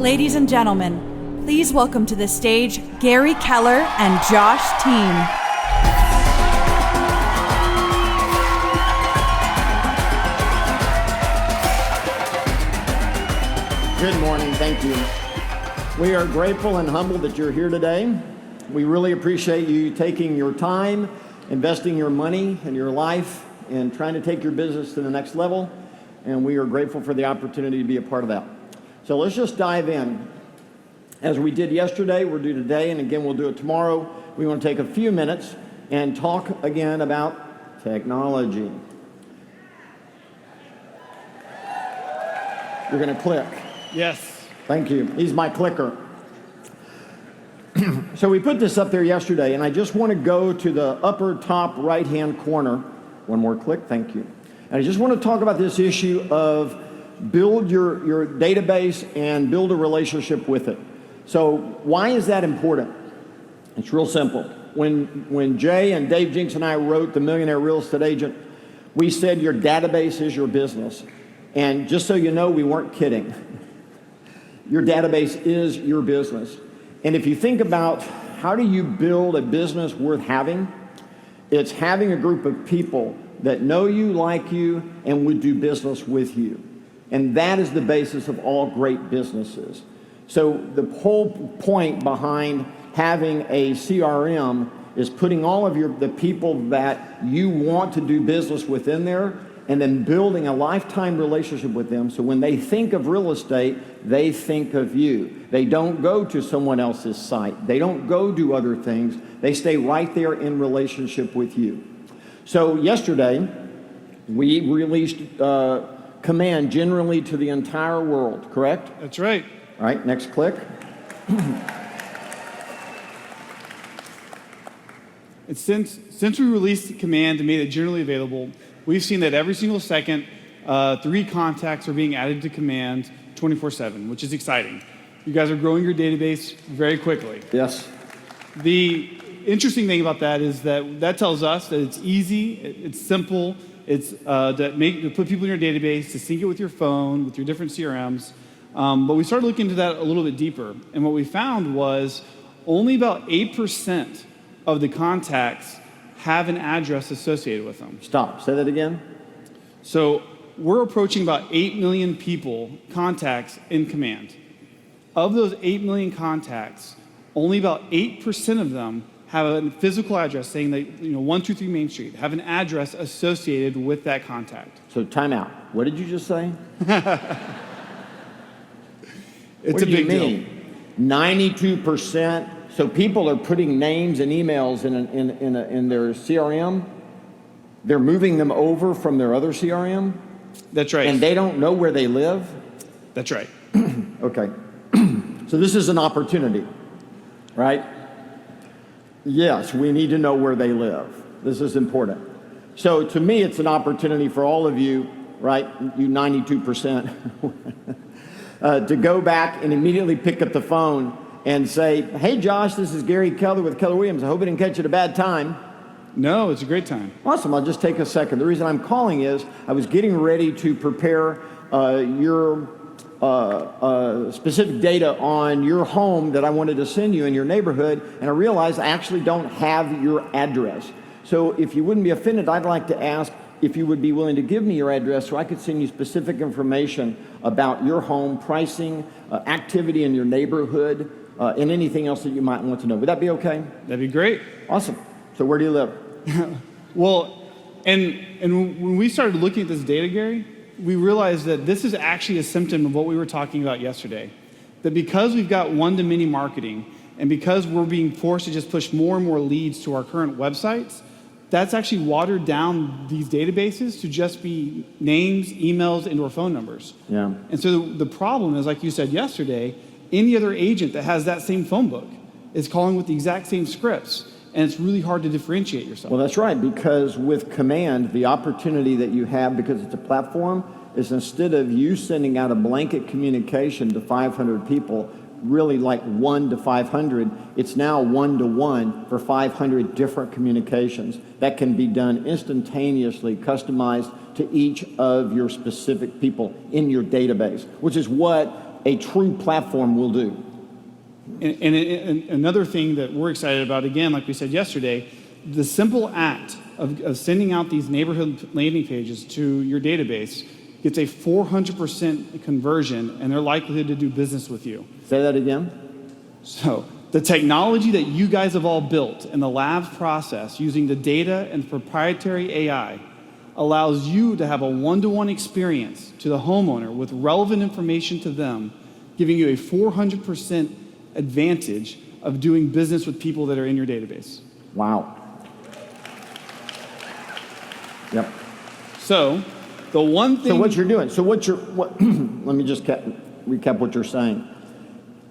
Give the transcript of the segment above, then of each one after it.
Ladies and gentlemen, please welcome to the stage Gary Keller and Josh Team. Good morning, thank you. We are grateful and humbled that you're here today. We really appreciate you taking your time, investing your money and your life, and trying to take your business to the next level. And we are grateful for the opportunity to be a part of that. So let's just dive in. As we did yesterday, we'll do today, and again, we'll do it tomorrow. We want to take a few minutes and talk again about technology. You're going to click. Yes. Thank you. He's my clicker. So we put this up there yesterday, and I just want to go to the upper top right-hand corner. One more click, thank you. And I just want to talk about this issue of build your database and build a relationship with it. So why is that important? It's real simple. When Jay and Dave Jinks and I wrote The Millionaire Real Estate Agent, we said your database is your business. And just so you know, we weren't kidding. Your database is your business. And if you think about how do you build a business worth having, it's having a group of people that know you, like you, and would do business with you. And that is the basis of all great businesses. So the whole point behind having a CRM is putting all of the people that you want to do business with in there, and then building a lifetime relationship with them. So when they think of real estate, they think of you. They don't go to someone else's site. They don't go do other things. They stay right there in relationship with you. So yesterday, we released Command generally to the entire world, correct? That's right. All right, next click. Since we released Command and made it generally available, we've seen that every single second, 3 contacts are being added to Command 24/7, which is exciting. You guys are growing your database very quickly. Yes. The interesting thing about that is that tells us that it's easy, it's simple, it's to put people in your database, to sync it with your phone, with your different CRMs. But we started looking into that a little bit deeper, and what we found was only about 8% of the contacts have an address associated with them. Stop. Say that again. So we're approaching about 8 million contacts in Command. Of those 8 million contacts, only about 8% of them have a physical address saying that 123 Main Street, have an address associated with that contact. So time out. What did you just say? It's a big deal. 92%. So people are putting names and emails in their CRM. They're moving them over from their other CRM. That's right. And they don't know where they live. That's right. Okay. So this is an opportunity, right? Yes, we need to know where they live. This is important. So to me, it's an opportunity for all of you, right? You 92%, to go back and immediately pick up the phone and say, hey, Josh, this is Gary Keller with Keller Williams. I hope I didn't catch you at a bad time. No, it's a great time. Awesome. I'll just take a second. The reason I'm calling is I was getting ready to prepare your specific data on your home that I wanted to send you in your neighborhood, and I realized I actually don't have your address. So if you wouldn't be offended, I'd like to ask if you would be willing to give me your address so I could send you specific information about your home, pricing, activity in your neighborhood, and anything else that you might want to know. Would that be okay? That'd be great. Awesome. So where do you live? Well, and when we started looking at this data, Gary, we realized that this is actually a symptom of what we were talking about yesterday. That because we've got one-to-many marketing, and because we're being forced to just push more and more leads to our current websites, that's actually watered down these databases to just be names, emails, and/or phone numbers. Yeah. And so the problem is, like you said yesterday, any other agent that has that same phone book is calling with the exact same scripts, and it's really hard to differentiate yourself. Well, that's right, because with Command, the opportunity that you have, because it's a platform, is instead of you sending out a blanket communication to 500 people, really like 1 to 500, it's now 1-to-1 for 500 different communications that can be done instantaneously, customized to each of your specific people in your database, which is what a true platform will do. And another thing that we're excited about, again, like we said yesterday, the simple act of sending out these neighborhood landing pages to your database gets a 400% conversion and their likelihood to do business with you. Say that again. So the technology that you guys have all built in the lab process using the data and proprietary AI allows you to have a one-to-one experience to the homeowner with relevant information to them, giving you a 400% advantage of doing business with people that are in your database. Wow. Yep. So the one thing... So what you're doing, let me just recap what you're saying.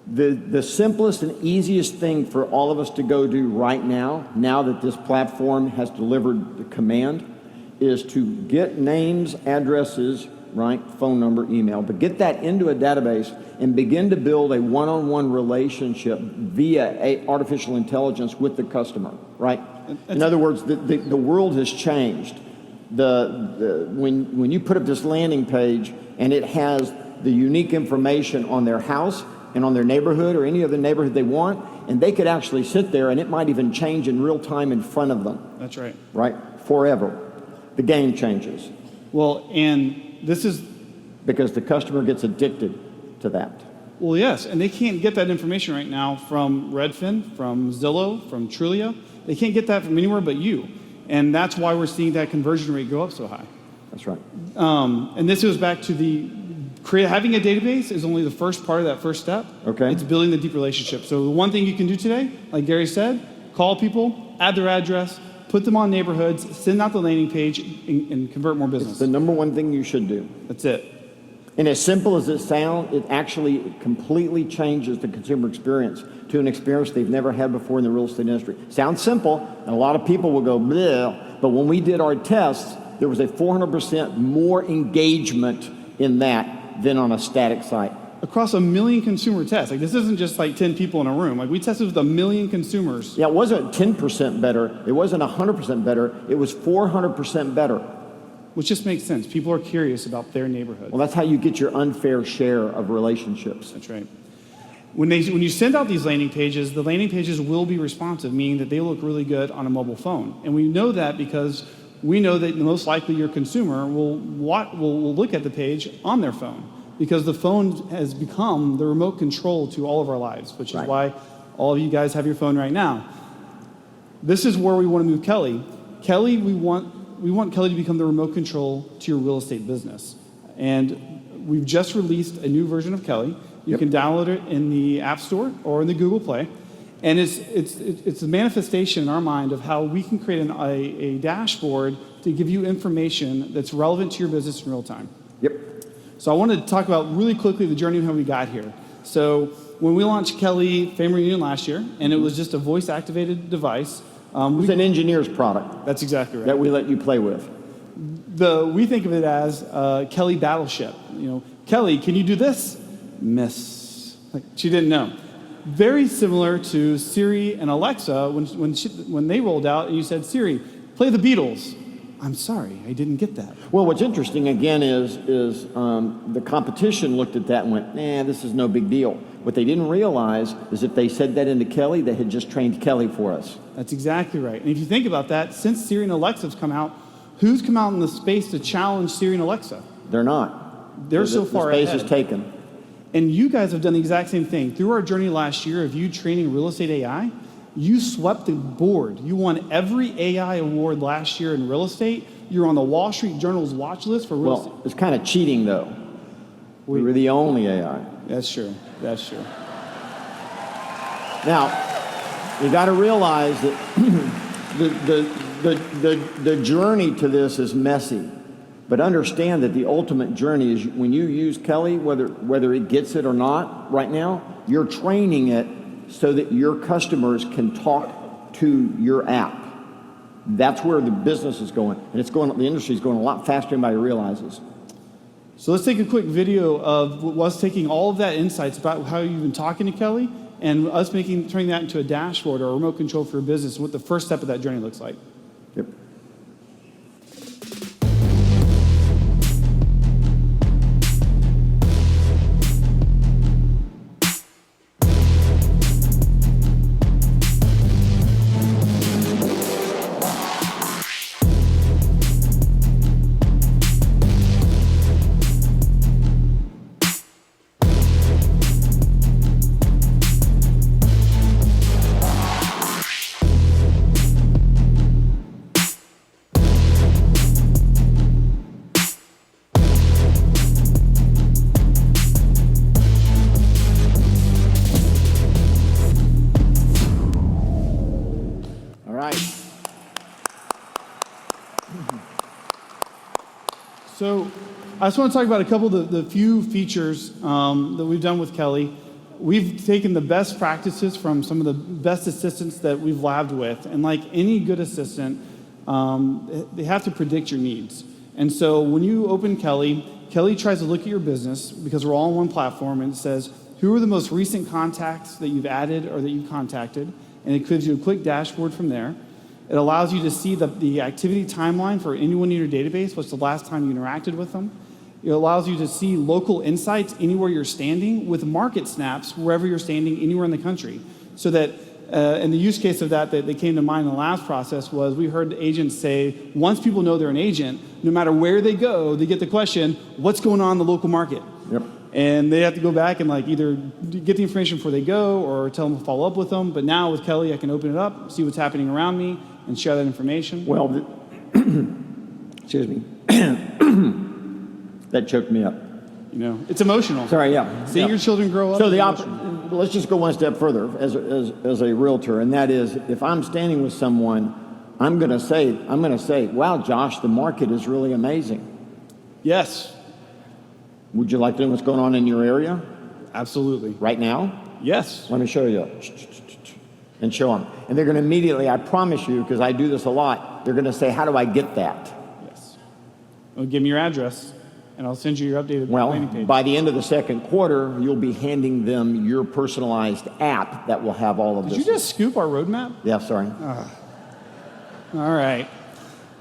The simplest and easiest thing for all of us to go do right now that this platform has delivered the command, is to get names, addresses, right, phone number, email, but get that into a database and begin to build a one-on-one relationship via artificial intelligence with the customer, right? In other words, the world has changed. When you put up this landing page and it has the unique information on their house and on their neighborhood or any other neighborhood they want, and they could actually sit there and it might even change in real time in front of them. That's right. Right? Forever. The game changes. Well, and this is... Because the customer gets addicted to that. Well, yes, and they can't get that information right now from Redfin, from Zillow, from Trulia. They can't get that from anywhere but you. And that's why we're seeing that conversion rate go up so high. That's right. And this goes back to having a database is only the first part of that first step. Okay. It's building the deep relationship. So the one thing you can do today, like Gary said, call people, add their address, put them on neighborhoods, send out the landing page, and convert more business. It's the number one thing you should do. That's it. And as simple as it sounds, it actually completely changes the consumer experience to an experience they've never had before in the real estate industry. Sounds simple, and a lot of people will go, bleh, but when we did our tests, there was a 400% more engagement in that than on a static site. Across 1 million consumer tests. Like, this isn't just like 10 people in a room. Like, we tested with 1 million consumers. Yeah, it wasn't 10% better. It wasn't 100% better. It was 400% better. Which just makes sense. People are curious about their neighborhood. Well, that's how you get your unfair share of relationships. That's right. When you send out these landing pages, the landing pages will be responsive, meaning that they look really good on a mobile phone. And we know that because we know that most likely your consumer will look at the page on their phone, because the phone has become the remote control to all of our lives, which is why all of you guys have your phone right now. This is where we want to move Kelly. Kelly, we want Kelly to become the remote control to your real estate business. And we've just released a new version of Kelly. You can download it in the App Store or in the Google Play. And it's a manifestation in our mind of how we can create a dashboard to give you information that's relevant to your business in real time. Yep. So I wanted to talk about really quickly the journey of how we got here. So when we launched Kelly Family Reunion last year, and it was just a voice-activated device. It was an engineer's product. That's exactly right. That we let you play with. We think of it as Kelly Battleship. Kelly, can you do this? Miss. Like, she didn't know. Very similar to Siri and Alexa when they rolled out and you said, Siri, play the Beatles. I'm sorry, I didn't get that. Well, what's interesting again is the competition looked at that and went, this is no big deal. What they didn't realize is if they said that into Kelly, they had just trained Kelly for us. That's exactly right. And if you think about that, since Siri and Alexa have come out, who's come out in the space to challenge Siri and Alexa? They're not. They're so far ahead. The space is taken. And you guys have done the exact same thing. Through our journey last year of you training real estate AI, you swept the board. You won every AI award last year in real estate. You're on the Wall Street Journal's watch list for real estate. Well, it's kind of cheating, though. We were the only AI. That's true. That's true. Now, you got to realize that the journey to this is messy. But understand that the ultimate journey is when you use Kelly, whether it gets it or not right now, you're training it so that your customers can talk to your app. That's where the business is going. And the industry is going a lot faster than anybody realizes. So let's take a quick video of us taking all of that insights about how you've been talking to Kelly and us turning that into a dashboard or a remote control for your business and what the first step of that journey looks like. Yep. So I just want to talk about a couple of the few features that we've done with Kelly. We've taken the best practices from some of the best assistants that we've labbed with. And like any good assistant, they have to predict your needs. And so when you open Kelly, Kelly tries to look at your business because we're all on one platform, and it says, who are the most recent contacts that you've added or that you've contacted? And it gives you a quick dashboard from there. It allows you to see the activity timeline for anyone in your database, what's the last time you interacted with them. It allows you to see local insights anywhere you're standing with market snaps wherever you're standing anywhere in the country. So that, and the use case of that came to mind in the last process was we heard agents say, once people know they're an agent, no matter where they go, they get the question, what's going on in the local market? Yep. And they have to go back and like either get the information before they go or tell them to follow up with them. But now with Kelly, I can open it up, see what's happening around me, and share that information. Well, excuse me. That choked me up. You know, it's emotional. Sorry, yeah. Seeing your children grow up. So let's just go one step further as a realtor, and that is, if I'm standing with someone, I'm going to say, wow, Josh, the market is really amazing. Yes. Would you like to know what's going on in your area? Absolutely. Right now? Yes. Let me show you. And show them. And they're going to immediately, I promise you, because I do this a lot, they're going to say, how do I get that? Yes. Well, give me your address, and I'll send you your updated landing page. By the end of the second quarter, you'll be handing them your personalized app that will have all of this. Did you just scoop our roadmap? Yeah, sorry. All right.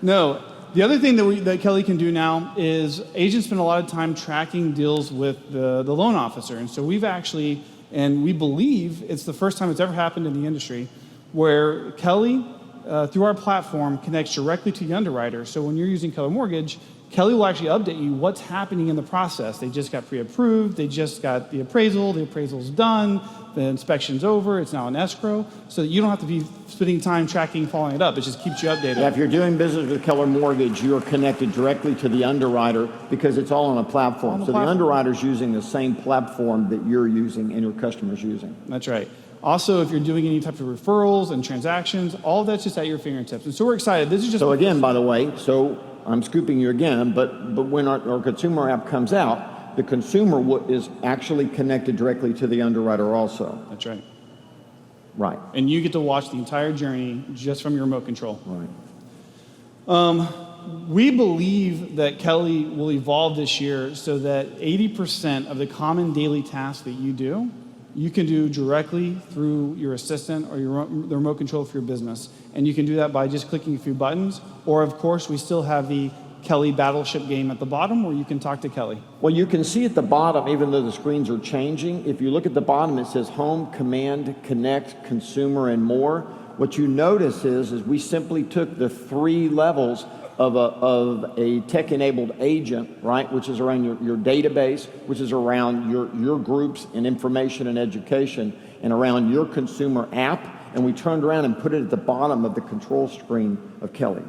No, the other thing that Kelly can do now is agents spend a lot of time tracking deals with the loan officer. And so we've actually, and we believe it's the first time it's ever happened in the industry, where Kelly, through our platform, connects directly to the underwriter. So when you're using Keller Mortgage, Kelly will actually update you what's happening in the process. They just got pre-approved, they just got the appraisal's done, the inspection's over, it's now in escrow, so that you don't have to be spending time tracking, following it up. It just keeps you updated. Yeah, if you're doing business with Keller Mortgage, you're connected directly to the underwriter because it's all on a platform. The underwriter's using the same platform that you're using and your customer's using. That's right. Also, if you're doing any type of referrals and transactions, all that's just at your fingertips. And so we're excited. This is just... So again, by the way, I'm scooping you again, but when our consumer app comes out, the consumer is actually connected directly to the underwriter also. That's right. Right. And you get to watch the entire journey just from your remote control. Right. We believe that Kelly will evolve this year so that 80% of the common daily tasks that you do, you can do directly through your assistant or the remote control for your business. And you can do that by just clicking a few buttons. Or, of course, we still have the Kelly Battleship game at the bottom where you can talk to Kelly. Well, you can see at the bottom, even though the screens are changing, if you look at the bottom, it says Home, Command, Connect, Consumer, and More. What you notice is we simply took the 3 levels of a tech-enabled agent, right, which is around your database, which is around your groups and information and education, and around your consumer app, and we turned around and put it at the bottom of the control screen of Kelly.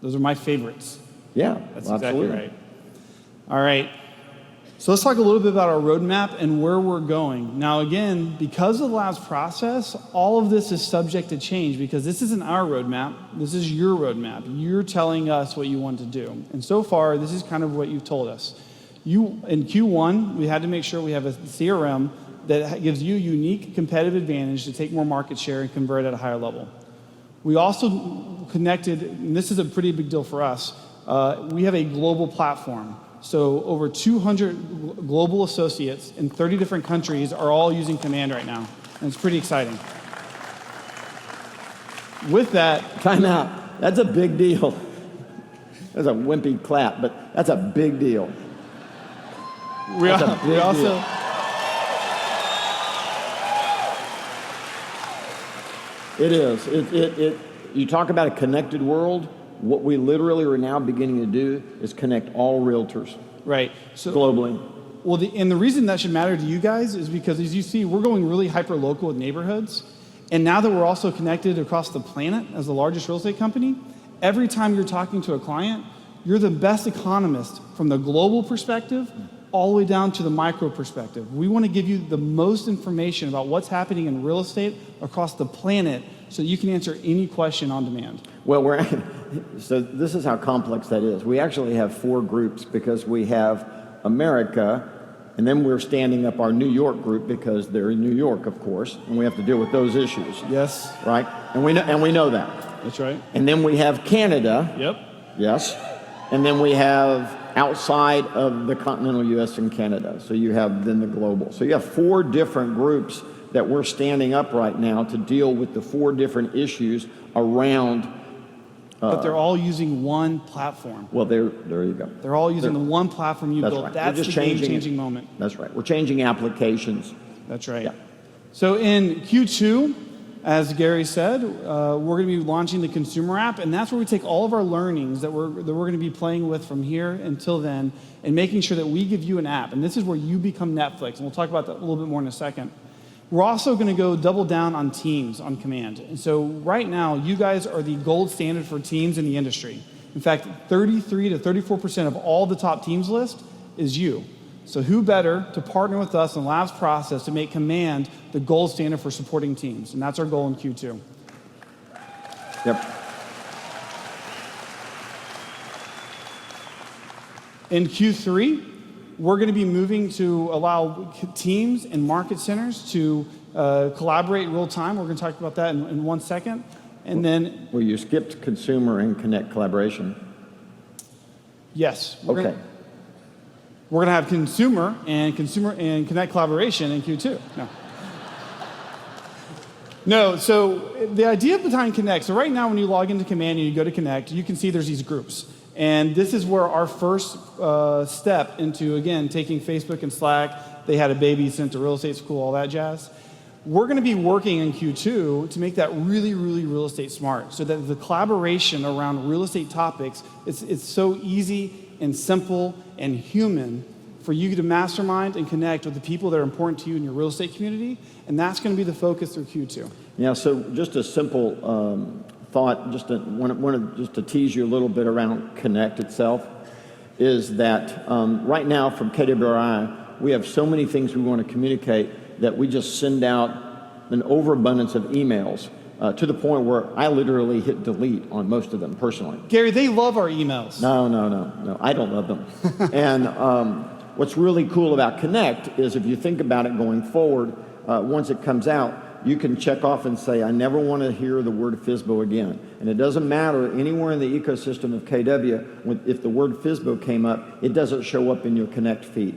Those are my favorites. Yeah, that's absolutely. Exactly right. All right. So let's talk a little bit about our roadmap and where we're going. Now, again, because of the last process, all of this is subject to change because this isn't our roadmap. This is your roadmap. You're telling us what you want to do. And so far, this is kind of what you've told us. In Q1, we had to make sure we have a CRM that gives you a unique competitive advantage to take more market share and convert at a higher level. We also connected, and this is a pretty big deal for us, we have a global platform. So over 200 global associates in 30 different countries are all using Command right now. And it's pretty exciting. With that... Time out. That's a big deal. That's a wimpy clap, but that's a big deal. We also... It is. You talk about a connected world. What we literally are now beginning to do is connect all realtors. Right. So, globally. Well, and the reason that should matter to you guys is because, as you see, we're going really hyper-local with neighborhoods. And now that we're also connected across the planet as the largest real estate company, every time you're talking to a client, you're the best economist from the global perspective all the way down to the micro perspective. We want to give you the most information about what's happening in real estate across the planet so that you can answer any question on demand. Well, so this is how complex that is. We actually have 4 groups because we have America, and then we're standing up our New York group because they're in New York, of course, and we have to deal with those issues. Yes. Right? And we know that. That's right. And then we have Canada. Yep. Yes. And then we have outside of the continental U.S. and Canada. So you have then the global. So you have 4 different groups that we're standing up right now to deal with the 4 different issues around. But they're all using one platform. Well, there you go. They're all using the one platform you built. Right. That's the game-changing moment. That's right. We're changing applications. That's right. Yeah. So in Q2, as Gary said, we're going to be launching the consumer app, and that's where we take all of our learnings that we're going to be playing with from here until then, and making sure that we give you an app. And this is where you become Netflix, and we'll talk about that a little bit more in a second. We're also going to go double down on teams on command. And so right now, you guys are the gold standard for teams in the industry. In fact, 33 to 34% of all the top teams list is you. So who better to partner with us in the labs process to make command the gold standard for supporting teams? And that's our goal in Q2. Yep. In Q3, we're going to be moving to allow teams and market centers to collaborate real time. We're going to talk about that in 1 second. And then... Well, you skipped consumer and connect collaboration. Yes. Okay. We're going to have consumer and connect collaboration in Q2. No, so the idea behind Connect, so right now when you log into Command and you go to Connect, you can see there's these groups. And this is where our first step into, again, taking Facebook and Slack, they had a baby sent to real estate school, all that jazz. We're going to be working in Q2 to make that really, really real estate smart so that the collaboration around real estate topics, it's so easy and simple and human for you to mastermind and connect with the people that are important to you in your real estate community. And that's going to be the focus through Q2. Yeah, so just a simple thought, just to tease you a little bit around Connect itself, is that right now from KWRI, we have so many things we want to communicate that we just send out an overabundance of emails to the point where I literally hit delete on most of them personally. Gary, they love our emails. No, I don't love them. And what's really cool about Connect is if you think about it going forward, once it comes out, you can check off and say, I never want to hear the word FSBO again. And it doesn't matter anywhere in the ecosystem of KW, if the word FSBO came up, it doesn't show up in your Connect feed.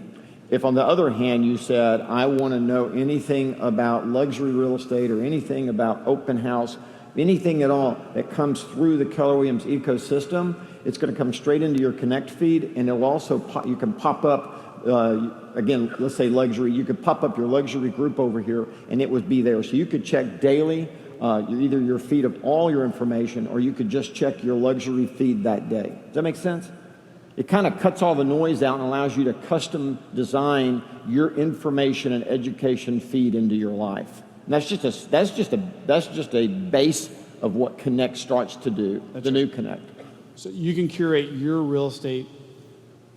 If on the other hand you said, I want to know anything about luxury real estate or anything about open house, anything at all that comes through the Keller Williams ecosystem, it's going to come straight into your Connect feed, and it'll also you can pop up, again, let's say luxury, you could pop up your luxury group over here and it would be there. So you could check daily, either your feed of all your information, or you could just check your luxury feed that day. Does that make sense? It kind of cuts all the noise out and allows you to custom design your information and education feed into your life. And that's just a base of what Connect starts to do, new Connect. So you can curate your real estate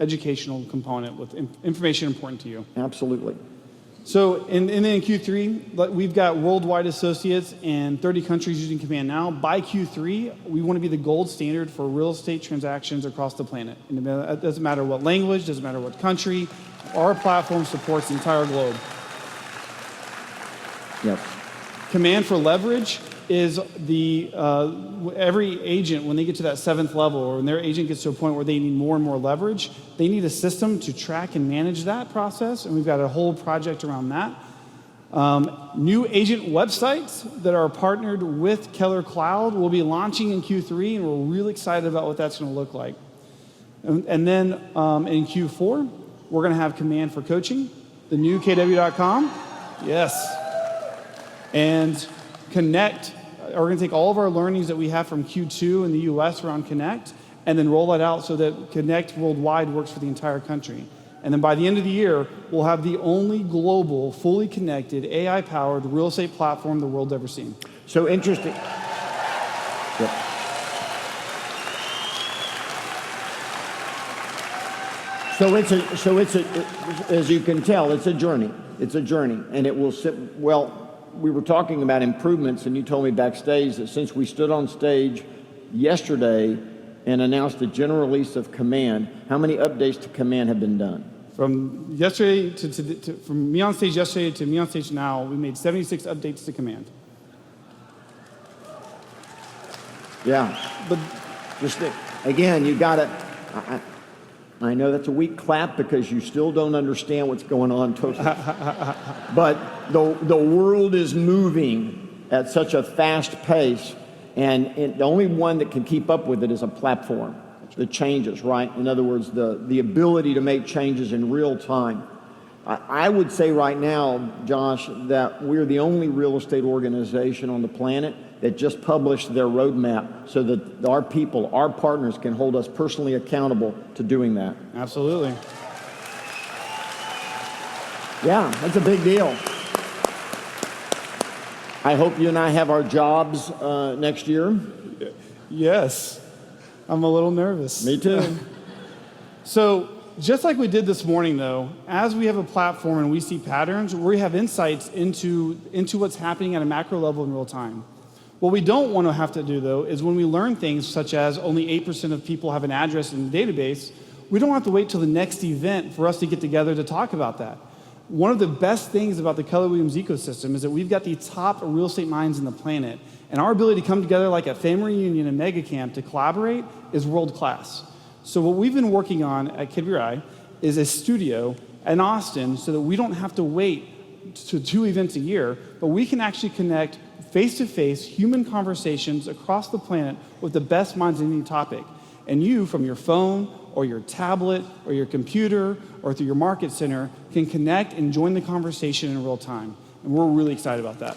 educational component with information important to you. Absolutely. So and then in Q3, we've got worldwide associates in 30 countries using Command now. By Q3, we want to be the gold standard for real estate transactions across the planet. And it doesn't matter what language, doesn't matter what country, our platform supports the entire globe. Yep. Command for leverage is every agent, when they get to that 7th level, or when their agent gets to a point where they need more and more leverage, they need a system to track and manage that process, and we've got a whole project around that. New agent websites that are partnered with Keller Cloud will be launching in Q3, and we're really excited about what that's going to look like. And then in Q4, we're going to have Command for coaching, the new KW.com. Yes. And Connect, we're going to take all of our learnings that we have from Q2 in the US around Connect and then roll that out so that Connect worldwide works for the entire country. And then by the end of the year, we'll have the only global, fully connected, AI-powered real estate platform the world's ever seen. So interesting. Yep. As you can tell, it's a journey. It's a journey, and it will sit. Well, we were talking about improvements, and you told me backstage that since we stood on stage yesterday and announced the general release of Command, how many updates to Command have been done? From yesterday from me on stage yesterday to me on stage now, we made 76 updates to Command. Yeah, but just again, you got to. I know that's a weak clap because you still don't understand what's going on totally. But the world is moving at such a fast pace, and the only one that can keep up with it is a platform that changes, right? In other words, the ability to make changes in real time. I would say right now, Josh, that we're the only real estate organization on the planet that just published their roadmap so that our people, our partners, can hold us personally accountable to doing that. Absolutely. Yeah, that's a big deal. I hope you and I have our jobs next year. Yes. I'm a little nervous. Me too. So, just like we did this morning, though, as we have a platform and we see patterns, we have insights into what's happening at a macro level in real time. What we don't want to have to do, though, is when we learn things such as only 8% of people have an address in the database, we don't have to wait till the next event for us to get together to talk about that. One of the best things about the Keller Williams ecosystem is that we've got the top real estate minds on the planet, and our ability to come together like a family reunion and mega camp to collaborate is world class. So what we've been working on at KBRI is a studio in Austin so that we don't have to wait to 2 events a year, but we can actually connect face-to-face human conversations across the planet with the best minds in any topic. And you, from your phone or your tablet or your computer or through your market center, can connect and join the conversation in real time. And we're really excited about that.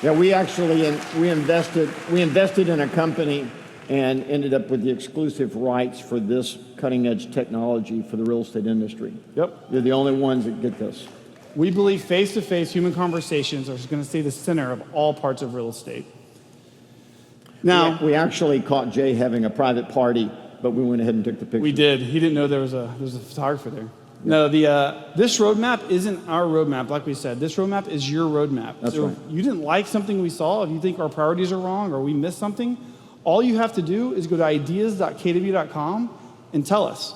Yeah, we actually we invested in a company and ended up with the exclusive rights for this cutting-edge technology for the real estate industry. Yep. They're the only ones that get this. We believe face-to-face human conversations are going to stay the center of all parts of real estate. Now, we actually caught Jay having a private party, but we went ahead and took the picture. We did. He didn't know there was a photographer there. No, this roadmap isn't our roadmap, like we said. This roadmap is your roadmap. That's so right. If you didn't like something we saw, if you think our priorities are wrong or we missed something, all you have to do is go to ideas.kw.com and tell us.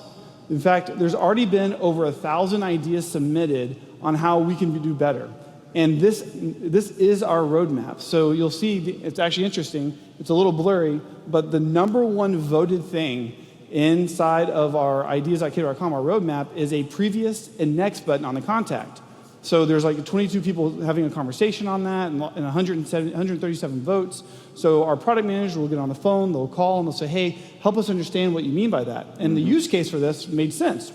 In fact, there's already been over 1,000 ideas submitted on how we can do better. And this is our roadmap. So you'll see, it's actually interesting. It's a little blurry, but the number one voted thing inside of our ideas.kw.com, our roadmap, is a previous and next button on the contact. So there's like 22 people having a conversation on that and 137 votes. So our product manager will get on the phone, they'll call, and they'll say, hey, help us understand what you mean by that. And the use case for this made sense.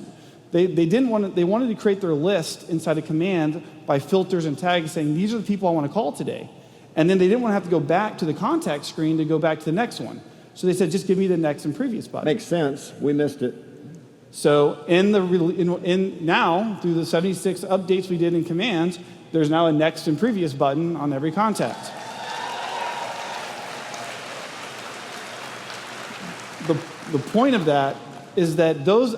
They wanted to create their list inside a command by filters and tags saying, these are the people I want to call today. And then they didn't want to have to go back to the contact screen to go back to the next one. So they said, just give me the next and previous button. Makes sense. We missed it. So now, through the 76 updates we did in commands, there's now a next and previous button on every contact. The point of that is that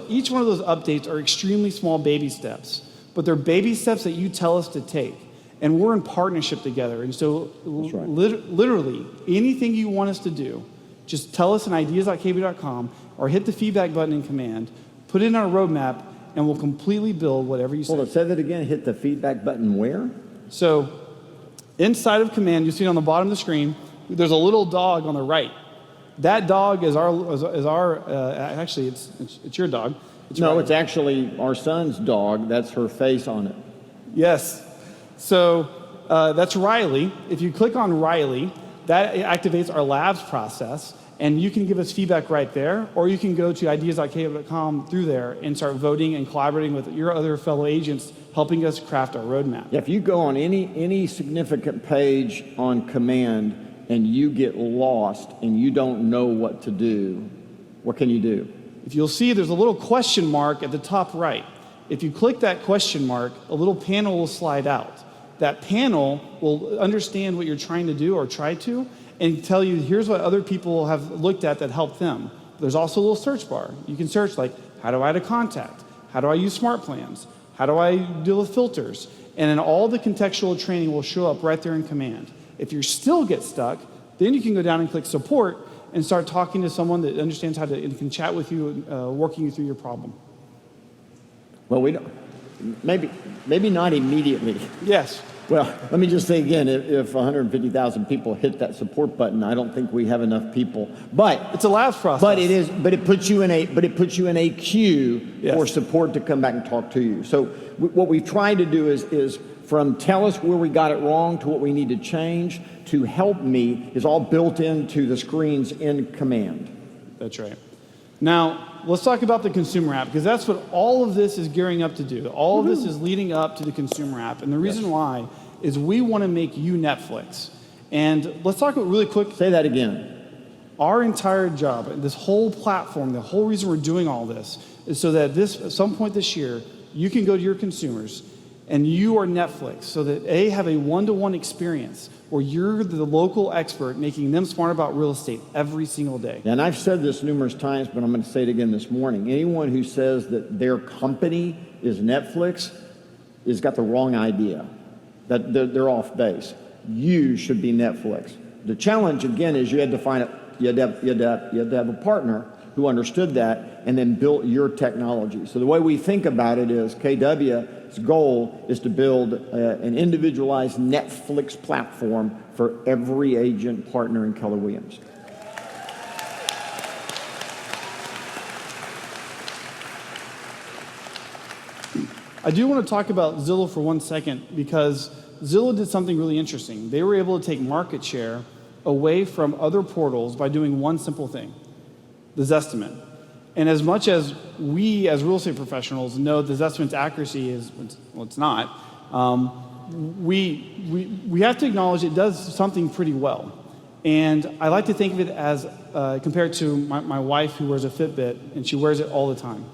each one of those updates are extremely small baby steps, but they're baby steps that you tell us to take. And we're in partnership together. And so right. Literally, anything you want us to do, just tell us in ideas.kb.com or hit the feedback button in command, put it in our roadmap, and we'll completely build whatever you say. Hold on, say that again. Hit the feedback button where? So inside of command, you see on the bottom of the screen, there's a little dog on the right. That dog is actually, it's your dog. It's actually our son's dog. That's her face on it. Yes. So that's Riley. If you click on Riley, that activates our labs process, and you can give us feedback right there, or you can go to ideas.kw.com through there and start voting and collaborating with your other fellow agents, helping us craft our roadmap. Yeah, if you go on any significant page on command and you get lost and you don't know what to do, what can you do? If you'll see, there's a little question mark at the top right. If you click that question mark, a little panel will slide out. That panel will understand what you're trying to do or try to and tell you, here's what other people have looked at that helped them. There's also a little search bar. You can search like, how do I add a contact? How do I use smart plans? How do I deal with filters? And then all the contextual training will show up right there in command. If you still get stuck, then you can go down and click support and start talking to someone that understands how to and can chat with you, working you through your problem. Well, we don't, maybe not immediately. Yes. Well, let me just say again, if 150,000 people hit that support button, I don't think we have enough people. But it's a labs process. But it puts you in a queue Yes. for support to come back and talk to you. So what we've tried to do is from tell us where we got it wrong to what we need to change to help me is all built into the screens in command. That's right. Now, let's talk about the consumer app, because that's what all of this is gearing up to do. All of this is leading up to the consumer app. And the reason why is we want to make you Netflix. And let's talk about really quick. Say that again. Our entire job, this whole platform, the whole reason we're doing all this is so that at some point this year, you can go to your consumers and you are Netflix, so that they have a one-to-one experience where you're the local expert making them smart about real estate every single day. And I've said this numerous times, but I'm going to say it again this morning. Anyone who says that their company is Netflix has got the wrong idea, that they're off base. You should be Netflix. The challenge, again, is you had to find you had to have a partner who understood that and then built your technology. So the way we think about it is KW's goal is to build an individualized Netflix platform for every agent partner in Keller Williams. I do want to talk about Zillow for 1 second, because Zillow did something really interesting. They were able to take market share away from other portals by doing one simple thing, the Zestimate. And as much as we as real estate professionals know the Zestimate's accuracy is, well, it's not, we have to acknowledge it does something pretty well. And I like to think of it as compared to my wife, who wears a Fitbit, and she wears it all the time.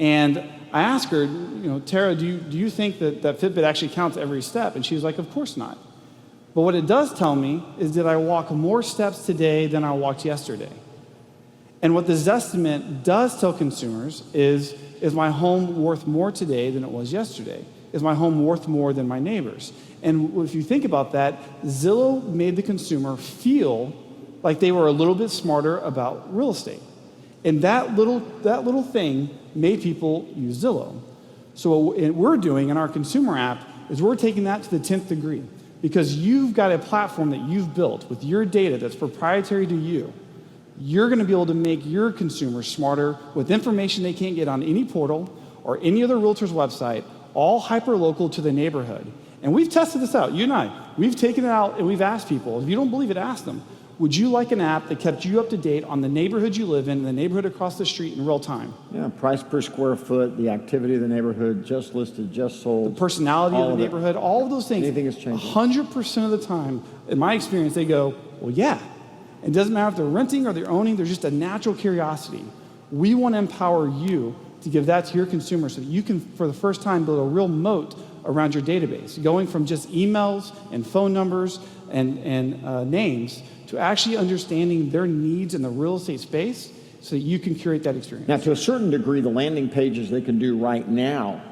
And I asked her, Tara, do you think that Fitbit actually counts every step? And she was like, of course not. But what it does tell me is that I walk more steps today than I walked yesterday. And what the Zestimate does tell consumers is my home worth more today than it was yesterday? Is my home worth more than my neighbor's? And if you think about that, Zillow made the consumer feel like they were a little bit smarter about real estate. And that little thing made people use Zillow. So what we're doing in our consumer app is we're taking that to the 10th degree, because you've got a platform that you've built with your data that's proprietary to you. You're going to be able to make your consumers smarter with information they can't get on any portal or any other realtor's website, all hyper-local to the neighborhood. And we've tested this out, you and I. We've taken it out and we've asked people. If you don't believe it, ask them. Would you like an app that kept you up to date on the neighborhood you live in, the neighborhood across the street in real time? Yeah, price per square foot, the activity of the neighborhood, just listed, just sold. The personality of the neighborhood, all of those things. Anything is changing. 100% of the time, in my experience, they go, well, yeah. It doesn't matter if they're renting or they're owning, there's just a natural curiosity. We want to empower you to give that to your consumers so that you can, for the first time, build a real moat around your database, going from just emails and phone numbers and names to actually understanding their needs in the real estate space so that you can curate that experience. Now, to a certain degree, the landing pages they can do right now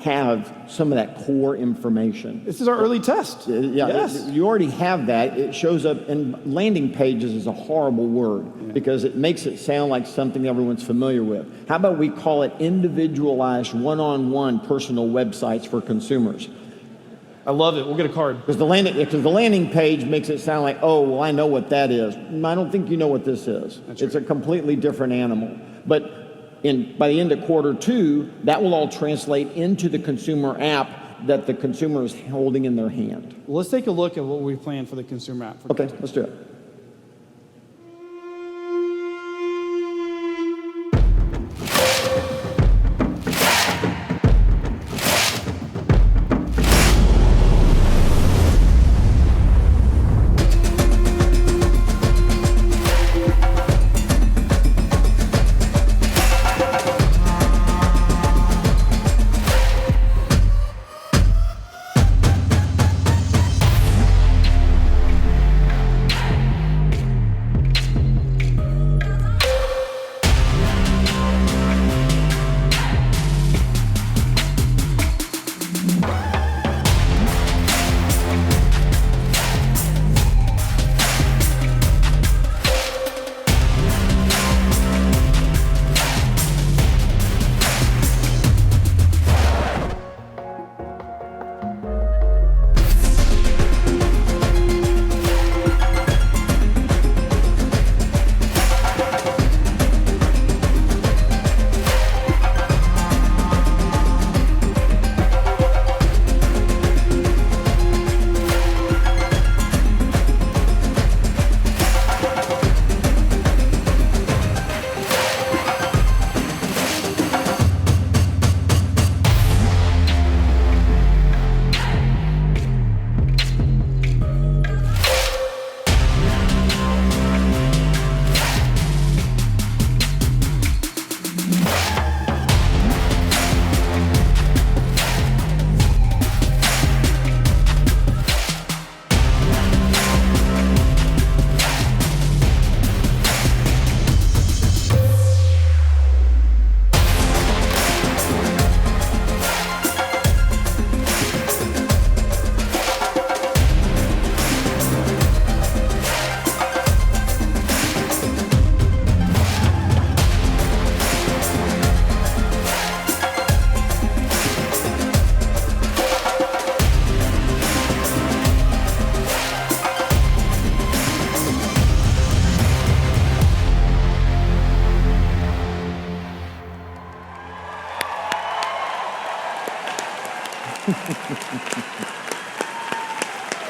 have some of that core information. This is our early test. Yes. You already have that. It shows up, and landing pages is a horrible word because it makes it sound like something everyone's familiar with. How about we call it individualized, one-on-one personal websites for consumers? I love it. We'll get a card. Because the landing page makes it sound like, oh, well, I know what that is. I don't think you know what this is. It's a completely different animal. But by the end of Q2, that will all translate into the consumer app that the consumer is holding in their hand. Well, let's take a look at what we plan for the consumer app. Okay, let's do it.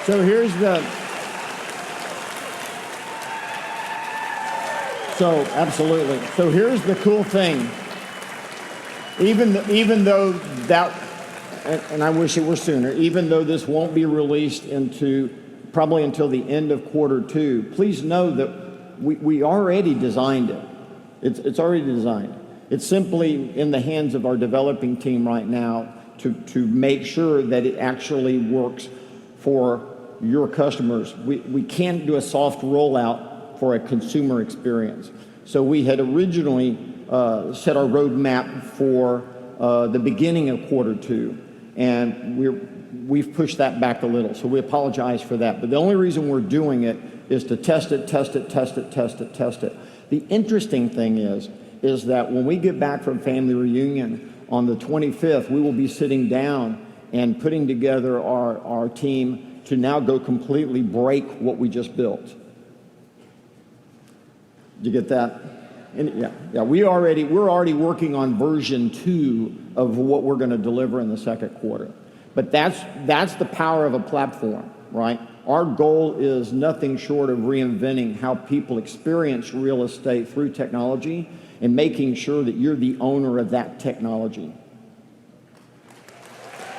So here's the. So absolutely. So here's the cool thing. Even though that, and I wish it were sooner, even though this won't be released probably until the end of Q2, please know that we already designed it. It's already designed. It's simply in the hands of our developing team right now to make sure that it actually works for your customers. We can't do a soft rollout for a consumer experience. So we had originally set our roadmap for the beginning of Q2, and we've pushed that back a little. So we apologize for that. But the only reason we're doing it is to test it. The interesting thing is that when we get back from family reunion on the 25th, we will be sitting down and putting together our team to now go completely break what we just built. Did you get that? And yeah. We're already working on version 2 of what we're going to deliver in the second quarter. But that's the power of a platform, right? Our goal is nothing short of reinventing how people experience real estate through technology and making sure that you're the owner of that technology.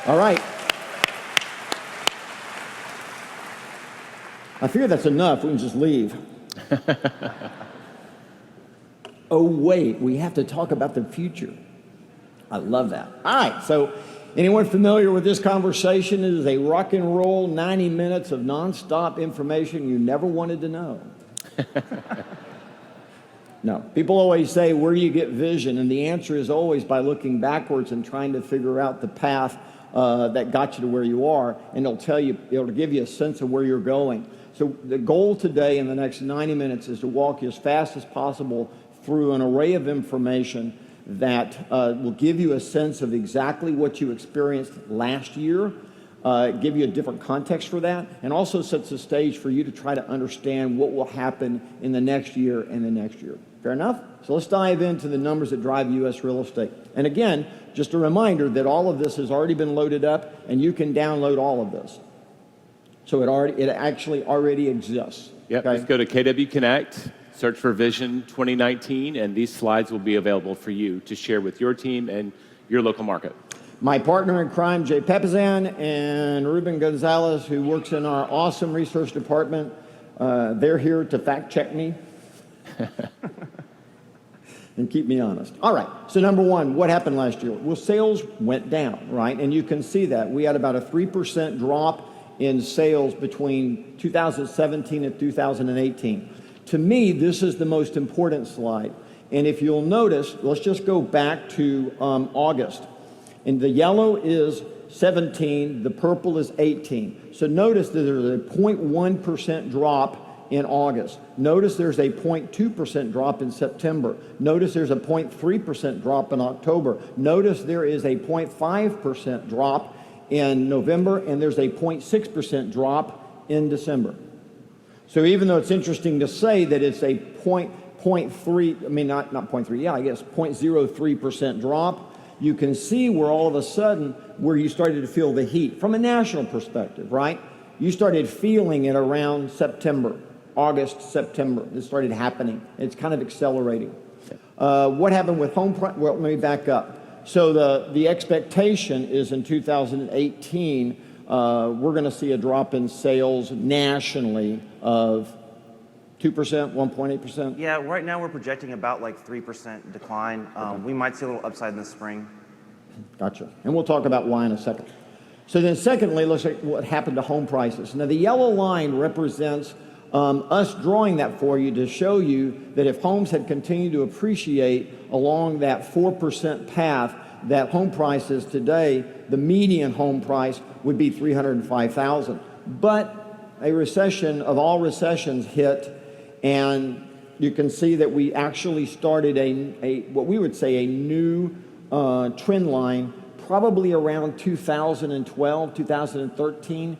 All right. I figure that's enough. We can just leave. Oh, wait, we have to talk about the future. I love that. All right, so anyone familiar with this conversation? It is a rock and roll 90 minutes of nonstop information you never wanted to know. No, people always say, where do you get vision? And the answer is always by looking backwards and trying to figure out the path that got you to where you are, and it'll give you a sense of where you're going. So the goal today in the next 90 minutes is to walk you as fast as possible through an array of information that will give you a sense of exactly what you experienced last year, give you a different context for that, and also sets the stage for you to try to understand what will happen in the next year and the next year. Fair enough? So let's dive into the numbers that drive U.S. real estate. And again, just a reminder that all of this has already been loaded up, and you can download all of this. So it actually already exists. Yep, okay? Just go to KW Connect, search for Vision 2019, and these slides will be available for you to share with your team and your local market. My partner in crime, Jay Pepazan, and Ruben Gonzalez, who works in our awesome research department, they're here to fact check me and keep me honest. All right, so number one, what happened last year? Well, sales went down, right? And you can see that. We had about a 3% drop in sales between 2017 and 2018. To me, this is the most important slide. And if you'll notice, let's just go back to August. And the yellow is 17, the purple is 18. So notice that there's a 0.1% drop in August. Notice there's a 0.2% drop in September. Notice there's a 0.3% drop in October. Notice there is a 0.5% drop in November, and there's a 0.6% drop in December. So even though it's interesting to say that it's a 0.3, I mean, not 0.3, yeah, I guess 0.03% drop, you can see where all of a sudden where you started to feel the heat from a national perspective, right? You started feeling it around September, August, September. This started happening. It's kind of accelerating. What happened with home price? Well, let me back up. So the expectation is in 2018, we're going to see a drop in sales nationally of 2%, 1.8%? Yeah, right now we're projecting about like 3% decline. We might see a little upside in the spring. Gotcha. And we'll talk about why in a second. So then secondly, let's look at what happened to home prices. Now the yellow line represents us drawing that for you to show you that if homes had continued to appreciate along that 4% path, that home prices today, the median home price would be $305,000. But a recession of all recessions hit, and you can see that we actually started a what we would say a new trend line probably around 2012, 2013.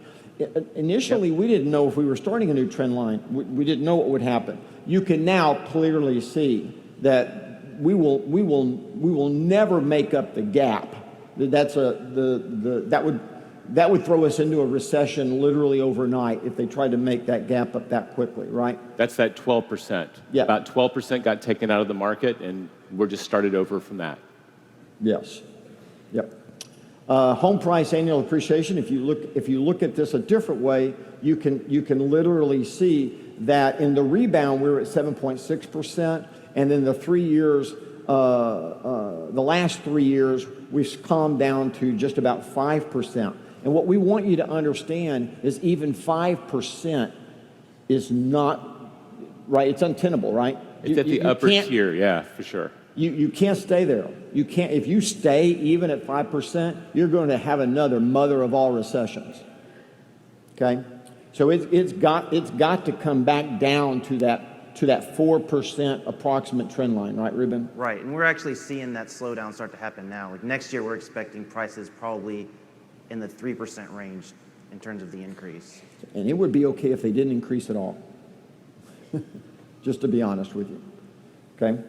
Initially, we didn't know if we were starting a new trend line. We didn't know what would happen. You can now clearly see that we will never make up the gap. That would That would throw us into a recession literally overnight if they tried to make that gap up that quickly, right? That's that 12%. Yeah. About 12% got taken out of the market, and we're just started over from that. Yes. Yep. Home price annual appreciation. If you look at this a different way, you can literally see that in the rebound we were at 7.6%, and then the 3 years, the last 3 years, we've calmed down to just about 5%. And what we want you to understand is even 5% is not right. It's untenable, right? It's at the upper tier, yeah, for sure. You can't stay there. You can't. If you stay even at 5%, you're going to have another mother of all recessions. Okay, so it's got to come back down to that 4% approximate trend line, right, Ruben? Right, and we're actually seeing that slowdown start to happen now. Like next year, we're expecting prices probably in the 3% range in terms of the increase. And it would be okay if they didn't increase at all. Just to be honest with you. Okay.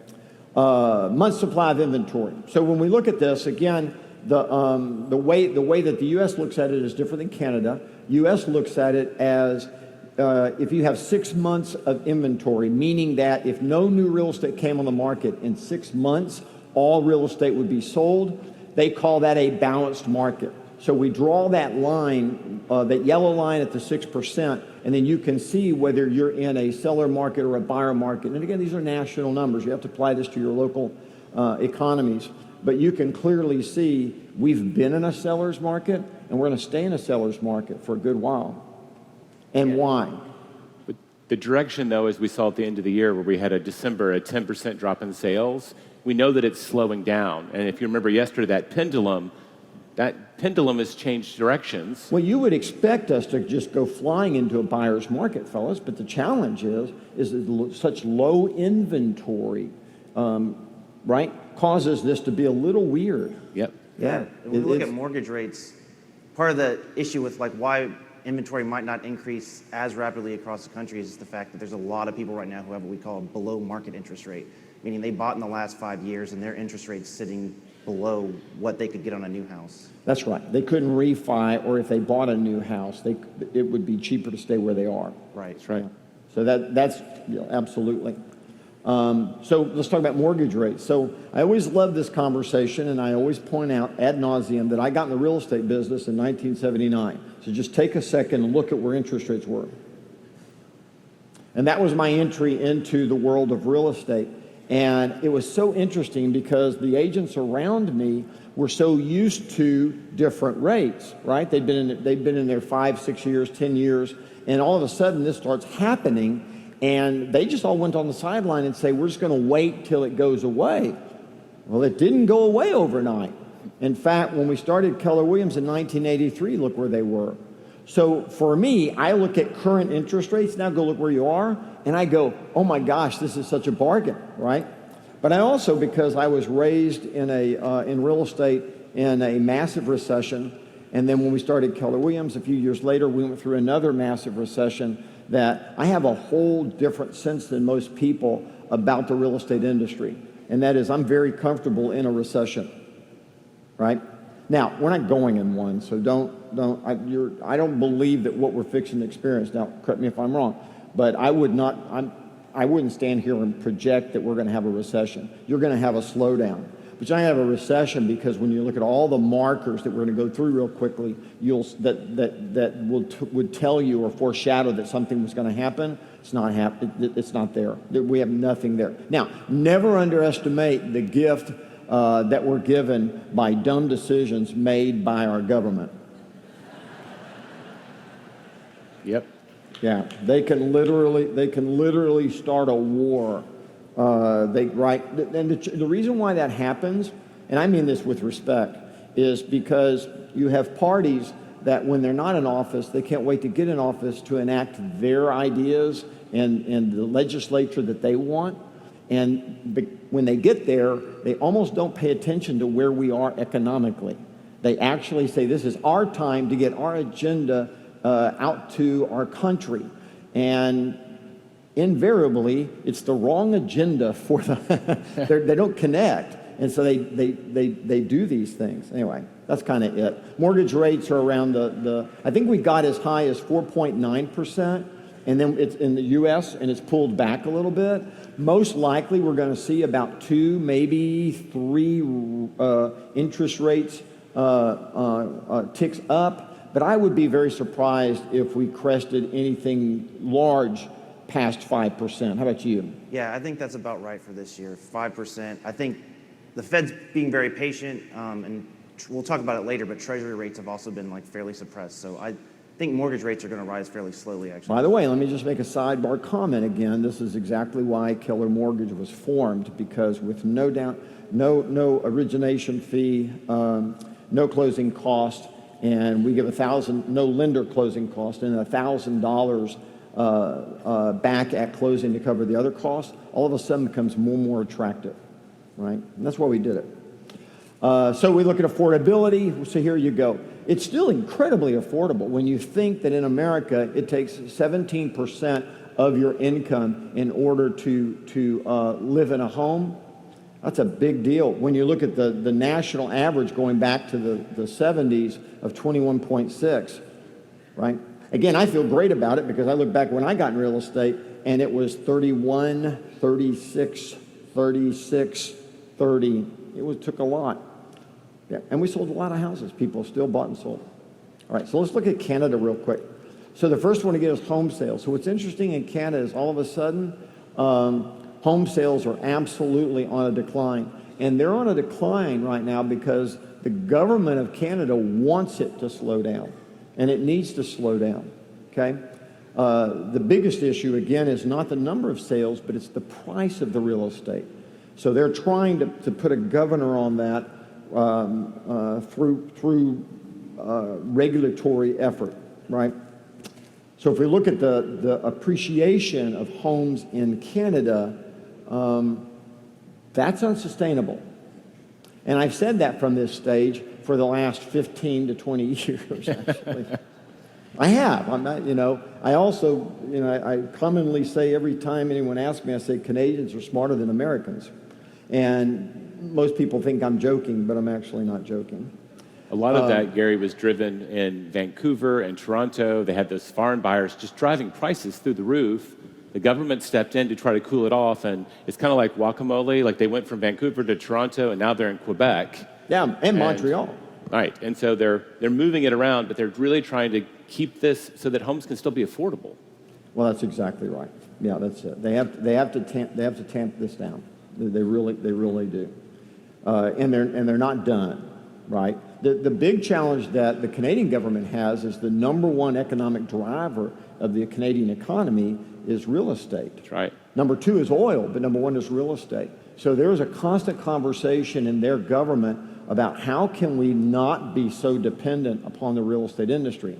Month supply of inventory. So when we look at this, again, the way that the U.S. looks at it is different than Canada. U.S. looks at it as if you have 6 months of inventory, meaning that if no new real estate came on the market in 6 months, all real estate would be sold. They call that a balanced market. So we draw that line, that yellow line at the 6%, and then you can see whether you're in a seller market or a buyer market. And again, these are national numbers. You have to apply this to your local economies. But you can clearly see we've been in a seller's market, and we're going to stay in a seller's market for a good while. And why? But the direction, though, as we saw at the end of the year where we had a 10% drop in sales, we know that it's slowing down. And if you remember yesterday, that pendulum has changed directions. Well, you would expect us to just go flying into a buyer's market, fellas, but the challenge is that such low inventory, right, causes this to be a little weird. Yep. Yeah. When we look at mortgage rates, part of the issue with like why inventory might not increase as rapidly across the country is the fact that there's a lot of people right now who have what we call a below market interest rate, meaning they bought in the last 5 years and their interest rate's sitting below what they could get on a new house. That's right. They couldn't refi, or if they bought a new house, it would be cheaper to stay where they are. Right. That's right. So that's absolutely. So let's talk about mortgage rates. So I always love this conversation, and I always point out ad nauseum that I got in the real estate business in 1979. So just take a second and look at where interest rates were. And that was my entry into the world of real estate. And it was so interesting because the agents around me were so used to different rates, right? They've been in there 5, 6 years, 10 years, and all of a sudden this starts happening, and they just all went on the sideline and say, we're just going to wait till it goes away. Well, it didn't go away overnight. In fact, when we started Keller Williams in 1983, look where they were. So for me, I look at current interest rates, now go look where you are, and I go, oh my gosh, this is such a bargain, right? But I also, because I was raised in real estate in a massive recession, and then when we started Keller Williams a few years later, we went through another massive recession, that I have a whole different sense than most people about the real estate industry. And that is, I'm very comfortable in a recession, right? Now, we're not going in one, so I don't believe that what we're fixing to experience. Now, correct me if I'm wrong, but I wouldn't stand here and project that we're going to have a recession. You're going to have a slowdown, but you're going to have a recession because when you look at all the markers that we're going to go through real quickly, would tell you or foreshadow that something was going to happen. It's not happening. It's not there. We have nothing there. Now, never underestimate the gift that we're given by dumb decisions made by our government. Yep. Yeah, they can literally start a war. And the reason why that happens, and I mean this with respect, is because you have parties that when they're not in office, they can't wait to get in office to enact their ideas and the legislature that they want. And when they get there, they almost don't pay attention to where we are economically. They actually say, this is our time to get our agenda out to our country. And invariably, it's the wrong agenda for them. They don't connect. And so they do these things. Anyway, that's kind of it. Mortgage rates are around I think we got as high as 4.9%, and then it's in the U.S., and it's pulled back a little bit. Most likely we're going to see about 2, maybe 3 interest rates ticks up, but I would be very surprised if we crested anything large past 5%. How about you? Yeah, I think that's about right for this year, 5%. I think the Fed's being very patient, and we'll talk about it later, but Treasury rates have also been fairly suppressed. So I think mortgage rates are going to rise fairly slowly, actually. By the way, let me just make a sidebar comment again. This is exactly why Keller Mortgage was formed, because with no origination fee, no closing cost, and we give no lender closing cost, and $1,000 back at closing to cover the other costs, all of a sudden becomes more and more attractive, right? And that's why we did it. So we look at affordability. So here you go. It's still incredibly affordable when you think that in America it takes 17% of your income in order to live in a home. That's a big deal. When you look at the national average going back to the 70s of 21.6, right? Again, I feel great about it because I look back when I got in real estate and it was 31, 36, 36, 30. It took a lot. Yeah, and we sold a lot of houses. People still bought and sold. All right, so let's look at Canada real quick. So the first one to get is home sales. So what's interesting in Canada is all of a sudden, home sales are absolutely on a decline. And they're on a decline right now because the government of Canada wants it to slow down. And it needs to slow down, okay? The biggest issue, again, is not the number of sales, but it's the price of the real estate. So they're trying to put a governor on that through regulatory effort, right? So if we look at the appreciation of homes in Canada, that's unsustainable. And I've said that from this stage for the last 15 to 20 years, actually. I have. I'm not, I also, I commonly say every time anyone asks me, I say Canadians are smarter than Americans. And most people think I'm joking, but I'm actually not joking. A lot of that, Gary, was driven in Vancouver and Toronto. They had those foreign buyers just driving prices through the roof. The government stepped in to try to cool it off, and it's kind of like guacamole. Like they went from Vancouver to Toronto, and now they're in Quebec. Yeah, and Montreal. Right, and so they're moving it around, but they're really trying to keep this so that homes can still be affordable. Well, that's exactly right. Yeah, that's it. They have to tamp this down. They really do, and they're not done. Right. The big challenge that the Canadian government has is the number one economic driver of the Canadian economy is real estate. That's right. Number two is oil, but number one is real estate. So there is a constant conversation in their government about how can we not be so dependent upon the real estate industry.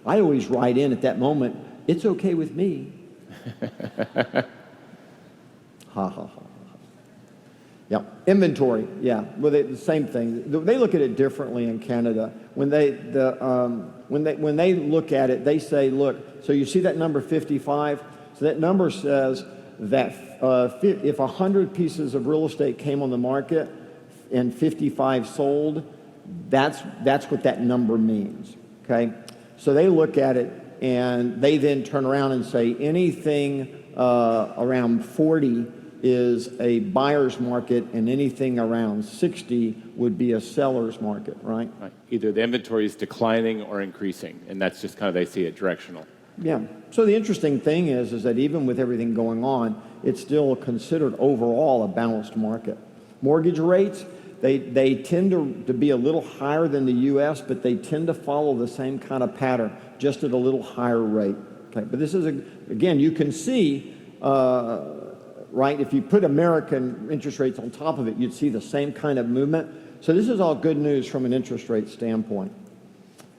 I always write in at that moment, it's okay with me. Ha ha ha. Yeah, inventory. Yeah, well, the same thing. They look at it differently in Canada. When they look at it, they say, look. So you see that number 55. So that number says that if 100 pieces of real estate came on the market and 55 sold, that's what that number means. Okay. So they look at it and they then turn around and say anything around 40 is a buyer's market, and anything around 60 would be a seller's market, right? Right. Either the inventory is declining or increasing, and that's just kind of, they see it directional. Yeah. So the interesting thing is that even with everything going on, it's still considered overall a balanced market. Mortgage rates, they tend to be a little higher than the U.S., but they tend to follow the same kind of pattern, just at a little higher rate. Okay. But this is, again, you can see, right? If you put American interest rates on top of it, you'd see the same kind of movement. So this is all good news from an interest rate standpoint.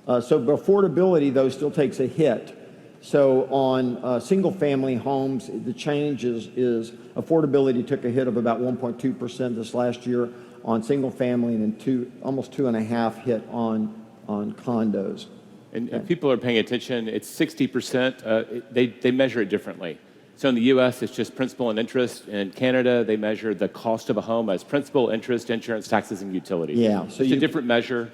So affordability, though, still takes a hit. So on single-family homes, the change is affordability took a hit of about 1.2% this last year on single-family, and then almost 2.5% hit on condos. And people are paying attention. It's 60%. They measure it differently. So in the U.S., it's just principal and interest. In Canada, they measure the cost of a home as principal, interest, insurance, taxes, and utilities. Yeah, so it's a different measure.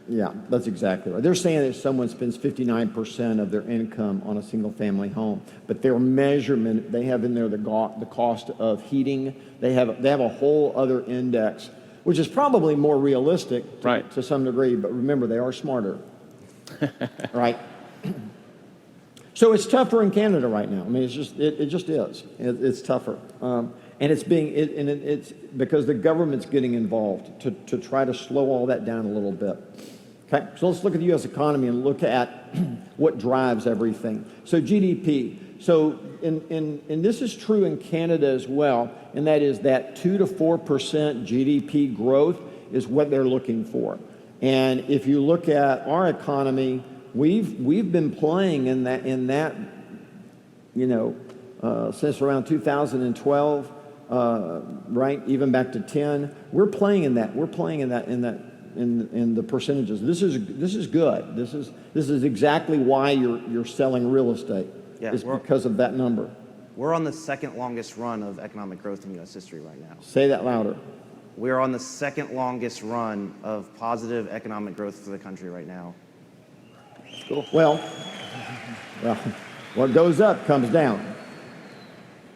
Yeah, that's exactly right. They're saying that someone spends 59% of their income on a single-family home, but their measurement, they have in there the cost of heating. They have a whole other index, which is probably more realistic to some degree, but remember, they are smarter, right? So it's tougher in Canada right now. I mean, it just is. It's tougher, and it's because the government's getting involved to try to slow all that down a little bit. Okay, so let's look at the U.S. economy and look at what drives everything. So GDP. So and this is true in Canada as well, and that is that 2 to 4% GDP growth is what they're looking for. And if you look at our economy, we've been playing in that since around 2012, right? Even back to 10. We're playing in that. We're playing in the percentages. This is good. This is exactly why you're selling real estate. Yeah, it's because of that number. We're on the second longest run of economic growth in U.S. history right now. Say that louder. We're on the second longest run of positive economic growth for the country right now. Cool. Well, what goes up comes down.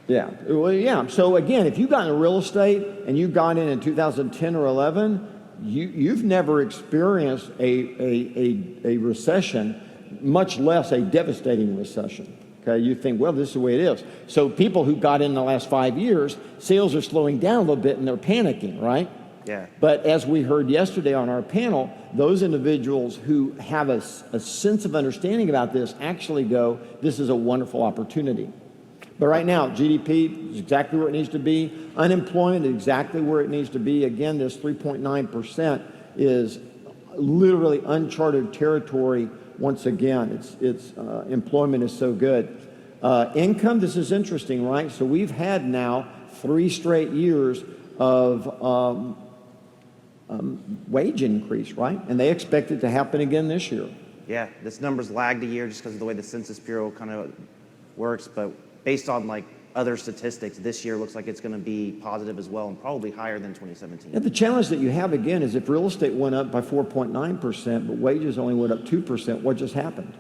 Yeah. Well, yeah. So again, if you got into real estate and you got in 2010 or 11, you've never experienced a recession, much less a devastating recession. Okay, you think, well, this is the way it is. So people who got in the last 5 years, sales are slowing down a little bit and they're panicking, right? Yeah. But as we heard yesterday on our panel, those individuals who have a sense of understanding about this actually go, this is a wonderful opportunity. But right now, GDP is exactly where it needs to be. Unemployment is exactly where it needs to be. Again, this 3.9% is literally uncharted territory. Once again, it's employment is so good. Income, this is interesting, right? So we've had now 3 straight years of wage increase, right? And they expect it to happen again this year. Yeah, this number's lagged a year just because of the way the Census Bureau kind of works, but based on like other statistics, this year looks like it's going to be positive as well and probably higher than 2017. And the challenge that you have again is if real estate went up by 4.9%, but wages only went up 2%, what just happened? Do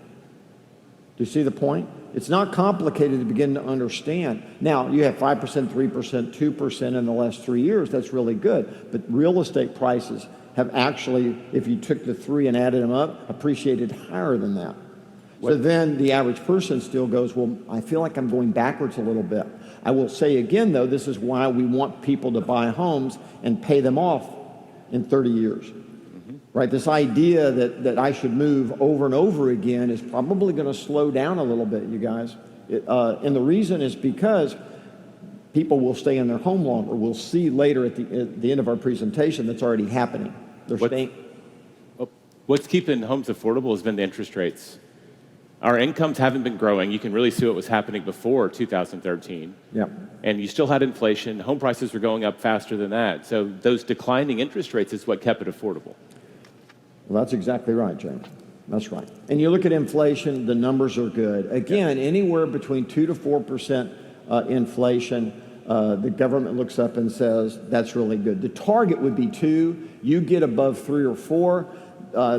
you see the point? It's not complicated to begin to understand. Now, you have 5%, 3%, 2% in the last 3 years. That's really good. But real estate prices have actually, if you took the 3 and added them up, appreciated higher than that. So then the average person still goes, well, I feel like I'm going backwards a little bit. I will say again, though, this is why we want people to buy homes and pay them off in 30 years. Right? This idea that I should move over and over again is probably going to slow down a little bit, you guys. And the reason is because people will stay in their home longer. We'll see later at the end of our presentation that's already happening. What's keeping homes affordable has been the interest rates. Our incomes haven't been growing. You can really see what was happening before 2013. Yeah. And you still had inflation. Home prices were going up faster than that. So those declining interest rates is what kept it affordable. Well, that's exactly right, Jamie. That's right. And you look at inflation, the numbers are good. Again, anywhere between 2 to 4% inflation, the government looks up and says, that's really good. The target would be 2. You get above 3 or 4,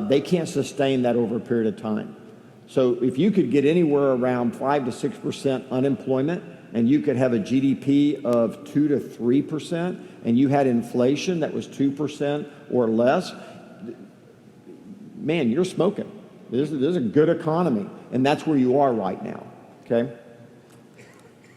they can't sustain that over a period of time. So if you could get anywhere around 5 to 6% unemployment, and you could have a GDP of 2 to 3%, and you had inflation that was 2% or less, man, you're smoking. This is a good economy, and that's where you are right now, okay?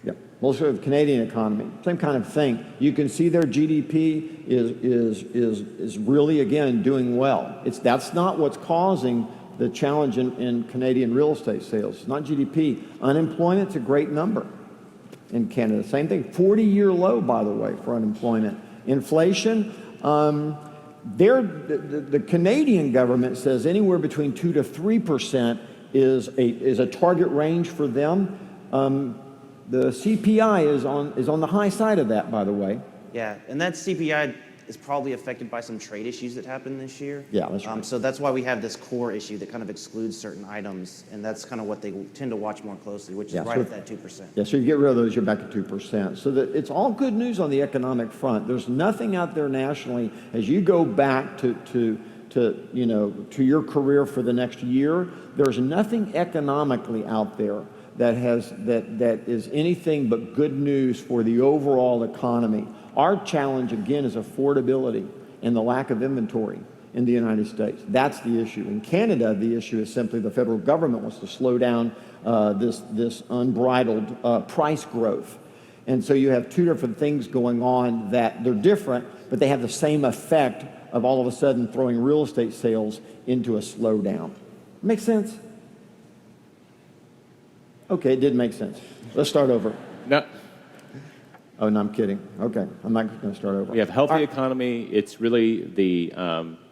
Yep. Also, the Canadian economy, same kind of thing. You can see their GDP is really, again, doing well. That's not what's causing the challenge in Canadian real estate sales. It's not GDP. Unemployment's a great number in Canada. Same thing, 40-year low, by the way, for unemployment. Inflation, the Canadian government says anywhere between 2 to 3% is a target range for them. The CPI is on the high side of that, by the way. Yeah, and that CPI is probably affected by some trade issues that happened this year. Yeah, that's right. So that's why we have this core issue that kind of excludes certain items, and that's kind of what they tend to watch more closely, which is right at that 2%. Yeah, so you get rid of those, you're back at 2%. So that it's all good news on the economic front. There's nothing out there nationally as you go back to your career for the next year. There's nothing economically out there that is anything but good news for the overall economy. Our challenge again is affordability and the lack of inventory in the United States. That's the issue. In Canada, the issue is simply the federal government wants to slow down this unbridled price growth. And so you have two different things going on that they're different, but they have the same effect of all of a sudden throwing real estate sales into a slowdown. Make sense? Okay, it did make sense. Let's start over. No. Oh, no, I'm kidding. Okay, I'm not going to start over. We have healthy economy. It's really the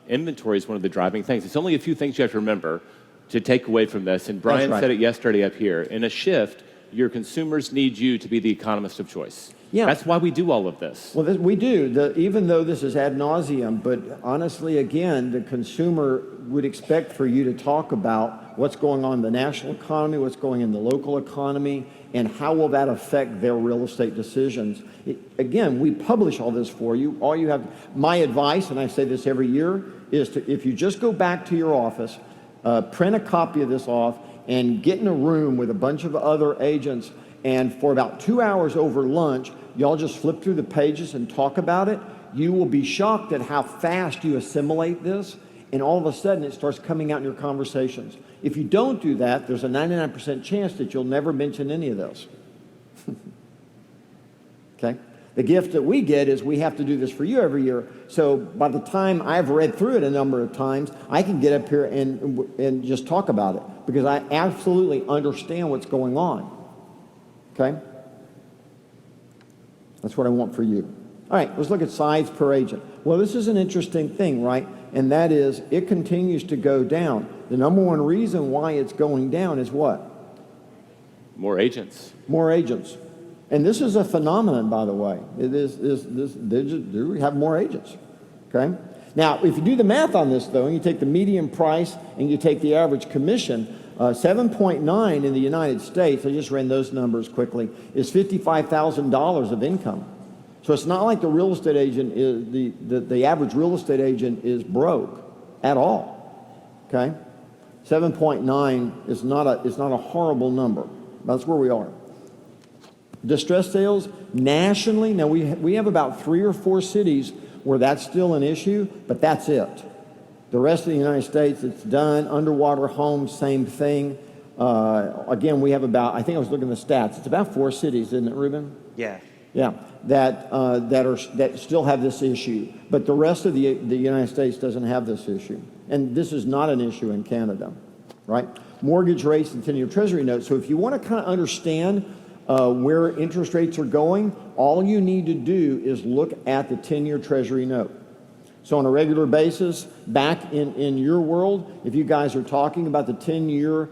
inventory is one of the driving things. It's only a few things you have to remember to take away from this. And Brian said it yesterday up here. In a shift, your consumers need you to be the economist of choice. Yeah. That's why we do all of this. Well, we do, even though this is ad nauseum, but honestly, again, the consumer would expect for you to talk about what's going on in the national economy, what's going in the local economy, and how will that affect their real estate decisions. Again, we publish all this for you. All you have, my advice, and I say this every year, is if you just go back to your office, print a copy of this off, and get in a room with a bunch of other agents, and for about 2 hours over lunch, y'all just flip through the pages and talk about it, you will be shocked at how fast you assimilate this, and all of a sudden it starts coming out in your conversations. If you don't do that, there's a 99% chance that you'll never mention any of this. Okay? The gift that we get is we have to do this for you every year, so by the time I've read through it a number of times, I can get up here and just talk about it, because I absolutely understand what's going on. Okay? That's what I want for you. All right, let's look at size per agent. Well, this is an interesting thing, right? And that is, it continues to go down. The number one reason why it's going down is what? More agents. More agents. And this is a phenomenon, by the way. We have more agents. Okay? Now, if you do the math on this, though, and you take the median price and you take the average commission, 7.9 in the United States, I just ran those numbers quickly, is $55,000 of income. So it's not like the real estate agent is, the average real estate agent is broke at all, okay? 7.9 is not a horrible number. That's where we are. Distress sales, nationally, now we have about 3 or 4 cities where that's still an issue, but that's it. The rest of the United States, it's done. Underwater homes, same thing. Again, we have about, I think I was looking at the stats, it's about 4 cities, isn't it, Ruben? Yeah. Yeah, that still have this issue. But the rest of the United States doesn't have this issue. And this is not an issue in Canada, right? Mortgage rates and 10-year Treasury notes. So if you want to kind of understand where interest rates are going, all you need to do is look at the 10-year Treasury note. So on a regular basis, back in your world, if you guys are talking about the 10-year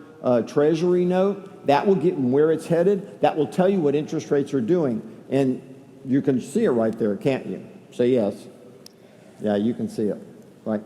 Treasury note, that will get where it's headed. That will tell you what interest rates are doing. And you can see it right there, can't you? Say yes. Yeah, you can see it, right?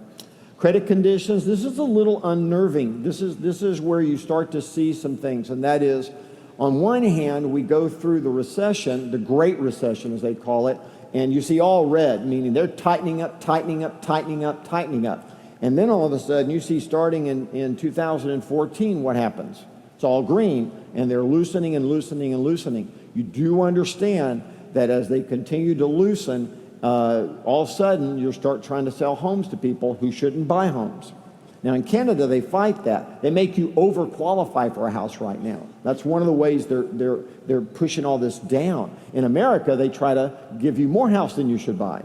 Credit conditions, this is a little unnerving. This is where you start to see some things, and that is, on one hand, we go through the recession, the Great Recession as they call it, and you see all red, meaning they're tightening up, tightening up, tightening up, tightening up. And then all of a sudden, you see starting in 2014, what happens? It's all green, and they're loosening and loosening and loosening. You do understand that as they continue to loosen, all of a sudden, you'll start trying to sell homes to people who shouldn't buy homes. Now, in Canada, they fight that. They make you overqualify for a house right now. That's one of the ways they're pushing all this down. In America, they try to give you more house than you should buy.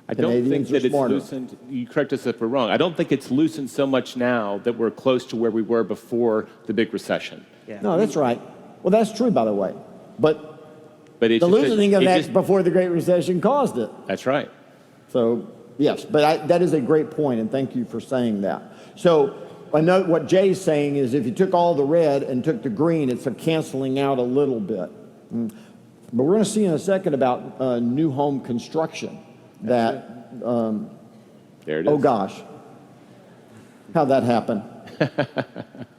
I don't think that it's loosened. You correct us if we're wrong. I don't think it's loosened so much now that we're close to where we were before the big recession. Yeah. No, that's right. Well, that's true, by the way. But it's the loosening of that before the Great Recession caused it. That's right. So, yes, but that is a great point, and thank you for saying that. So, I know what Jay's saying is if you took all the red and took the green, it's a canceling out a little bit. But we're going to see in a second about new home construction. that, There it is. oh gosh, how'd that happen?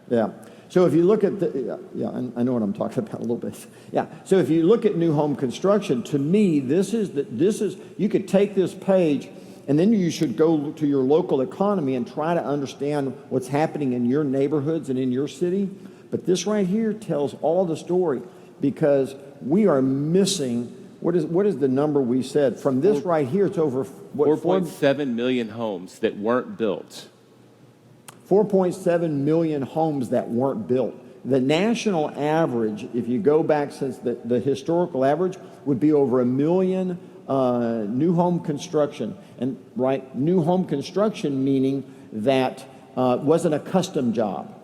Yeah. So if you look at the, yeah, I know what I'm talking about a little bit. Yeah. So if you look at new home construction, to me, this is, you could take this page and then you should go to your local economy and try to understand what's happening in your neighborhoods and in your city. But this right here tells all the story, because we are missing, what is the number we said? From this right here, it's over, what, 4.7 million homes that weren't built. 4.7 million homes that weren't built. The national average, if you go back since the historical average, would be over 1 million new home construction. And right, new home construction meaning that wasn't a custom job.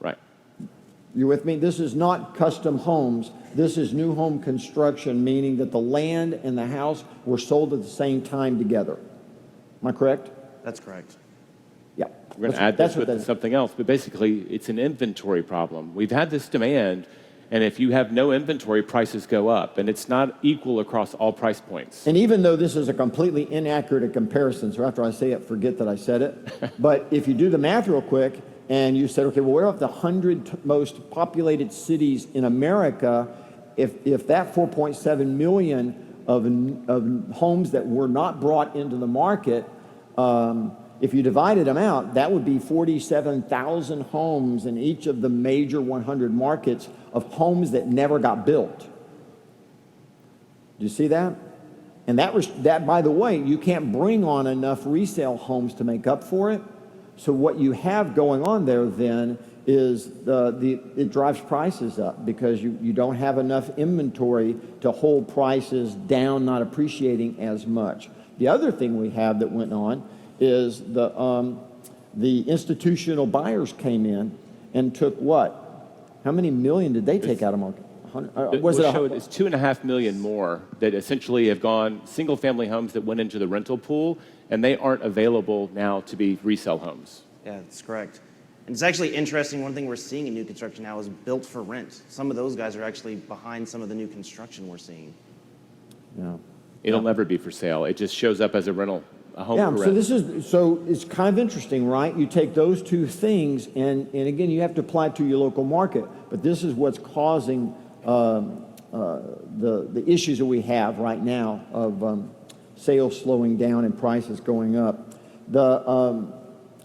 Right. You with me? This is not custom homes. This is new home construction, meaning that the land and the house were sold at the same time together. Am I correct? That's correct. Yeah. We're going to add this with something else, but basically it's an inventory problem. We've had this demand, and if you have no inventory, prices go up, and it's not equal across all price points. And even though this is a completely inaccurate comparison, so after I say it, forget that I said it. But if you do the math real quick, and you said, okay, well, what are the 100 most populated cities in America? If that 4.7 million of homes that were not brought into the market, if you divided them out, that would be 47,000 homes in each of the major 100 markets of homes that never got built. Do you see that? And that, by the way, you can't bring on enough resale homes to make up for it. So what you have going on there then is it drives prices up, because you don't have enough inventory to hold prices down, not appreciating as much. The other thing we have that went on is the institutional buyers came in and took what? How many million did they take out of market? It's 2.5 million more that essentially have gone single-family homes that went into the rental pool, and they aren't available now to be resale homes. Yeah, that's correct. And it's actually interesting, one thing we're seeing in new construction now is built for rent. Some of those guys are actually behind some of the new construction we're seeing. Yeah. It'll never be for sale. It just shows up as a rental, a home for rent. So it's kind of interesting, right? You take those two things, and again, you have to apply it to your local market. But this is what's causing the issues that we have right now of sales slowing down and prices going up.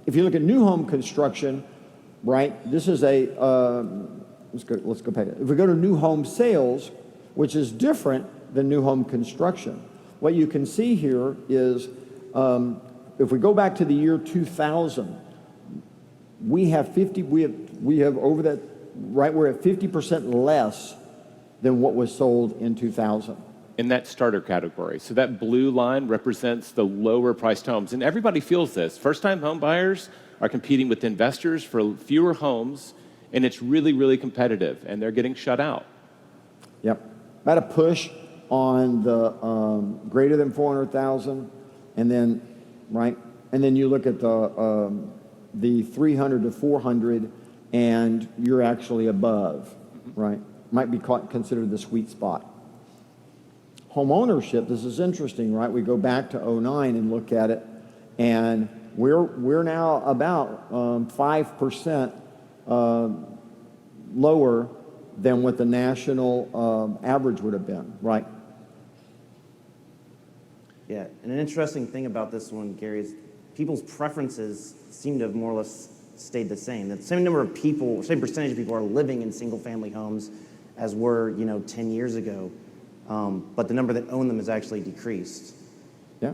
If you look at new home construction, right, this is let's go back. If we go to new home sales, which is different than new home construction, what you can see here is if we go back to the year 2000, we have over that, right, we're at 50% less than what was sold in 2000. In that starter category. So that blue line represents the lower priced homes. And everybody feels this. First-time home buyers are competing with investors for fewer homes, and it's really, really competitive, and they're getting shut out. Yep. About a push on the greater than 400,000, and then, right, and then you look at the 300 to 400, and you're actually above, right? Might be considered the sweet spot. Home ownership, this is interesting, right? We go back to 2009 and look at it, and we're now about 5% lower than what the national average would have been, right? Yeah, and an interesting thing about this one, Gary, is people's preferences seem to have more or less stayed the same. The same number of people, same percentage of people are living in single-family homes as were, 10 years ago. But the number that own them has actually decreased. Yeah,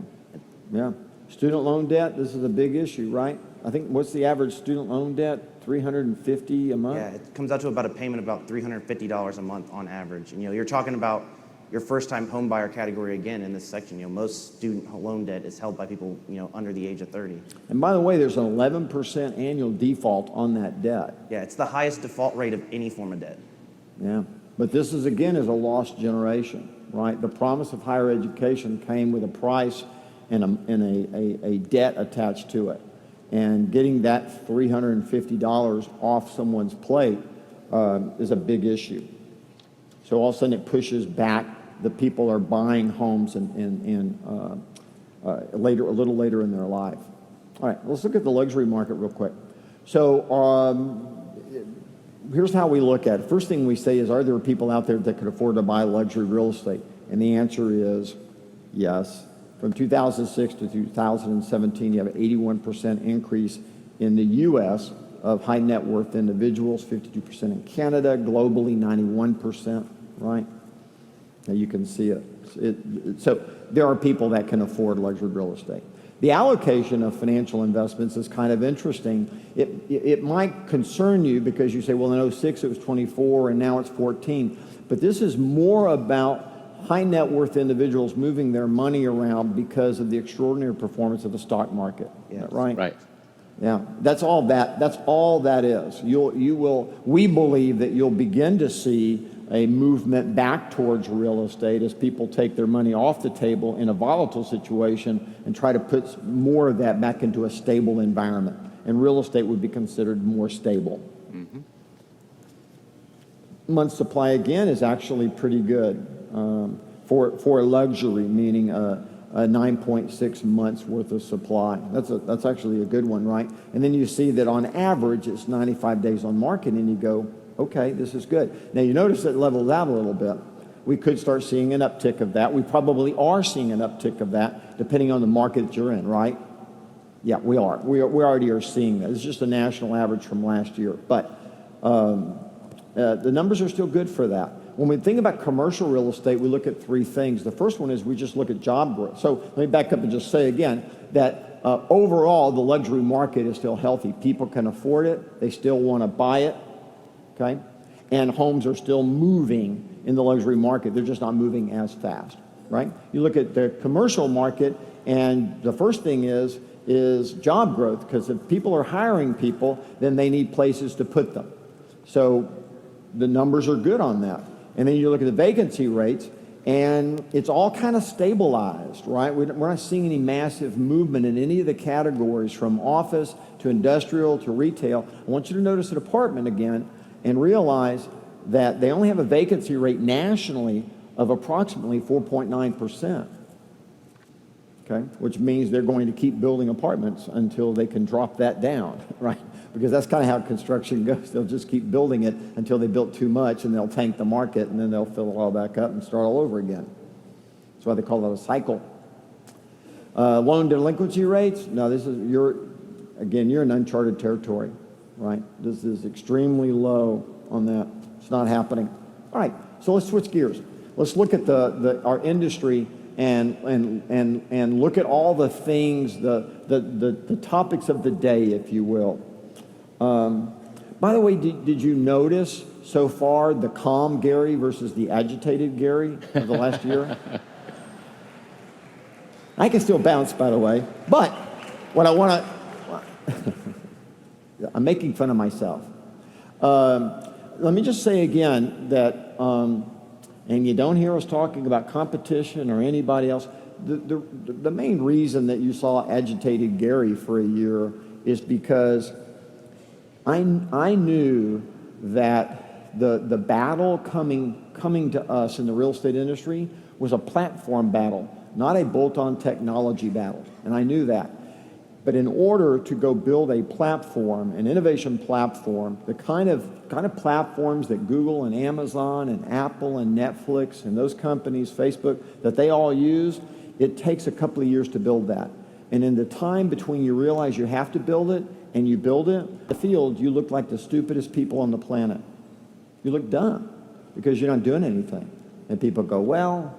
yeah. Student loan debt, this is a big issue, right? I think, what's the average student loan debt? $350 a month? Yeah, it comes out to about a payment of about $350 a month on average. And, you're talking about your first-time home buyer category again in this section. Most student loan debt is held by people, under the age of 30. And by the way, there's an 11% annual default on that debt. Yeah, it's the highest default rate of any form of debt. Yeah, but this is a lost generation, right? The promise of higher education came with a price and a debt attached to it. And getting that $350 off someone's plate is a big issue. So all of a sudden it pushes back. The people are buying homes and a little later in their life. All right, let's look at the luxury market real quick. So here's how we look at it. First thing we say is, are there people out there that could afford to buy luxury real estate? And the answer is yes. From 2006 to 2017, you have an 81% increase in the U.S. of high net worth individuals, 52% in Canada, globally 91%, right? Now you can see it. So there are people that can afford luxury real estate. The allocation of financial investments is kind of interesting. It might concern you because you say, well, in 06 it was 24 and now it's 14. But this is more about high net worth individuals moving their money around because of the extraordinary performance of the stock market. Yes. Is that right? Right. Yeah, that's all that is. We believe that you'll begin to see a movement back towards real estate as people take their money off the table in a volatile situation and try to put more of that back into a stable environment. And real estate would be considered more stable. Mm-hmm. Month supply again is actually pretty good for luxury, meaning a 9.6 months worth of supply. That's actually a good one, right? And then you see that on average it's 95 days on market, and you go, okay, this is good. Now you notice it levels out a little bit. We could start seeing an uptick of that. We probably are seeing an uptick of that, depending on the market that you're in, right? Yeah, we are. We already are seeing that. It's just a national average from last year, but the numbers are still good for that. When we think about commercial real estate, we look at three things. The first one is we just look at job growth. So let me back up and just say again that overall the luxury market is still healthy. People can afford it. They still want to buy it. Okay, and homes are still moving in the luxury market. They're just not moving as fast, right? You look at the commercial market, and the first thing is job growth, because if people are hiring people, then they need places to put them. So the numbers are good on that. And then you look at the vacancy rates, and it's all kind of stabilized, right? We're not seeing any massive movement in any of the categories from office to industrial to retail. I want you to notice an apartment again, and realize that they only have a vacancy rate nationally of approximately 4.9%, okay? Which means they're going to keep building apartments until they can drop that down, right? Because that's kind of how construction goes. They'll just keep building it until they built too much, and they'll tank the market, and then they'll fill it all back up and start all over again. That's why they call it a cycle. Loan delinquency rates, now this is, you're in uncharted territory. Right? This is extremely low on that. It's not happening. All right, so let's switch gears. Let's look at our industry and look at all the things, the topics of the day, if you will. By the way, did you notice so far the calm Gary versus the agitated Gary of the last year? I can still bounce, by the way, but what I want to... I'm making fun of myself. Let me just say again that, and you don't hear us talking about competition or anybody else, the main reason that you saw agitated Gary for a year is because I knew that the battle coming to us in the real estate industry was a platform battle, not a bolt-on technology battle, and I knew that. But in order to go build a platform, an innovation platform, the kind of platforms that Google and Amazon and Apple and Netflix and those companies, Facebook, that they all use, it takes a couple of years to build that. And in the time between you realize you have to build it and you build it, in the field, you look like the stupidest people on the planet. You look dumb because you're not doing anything. And people go, well,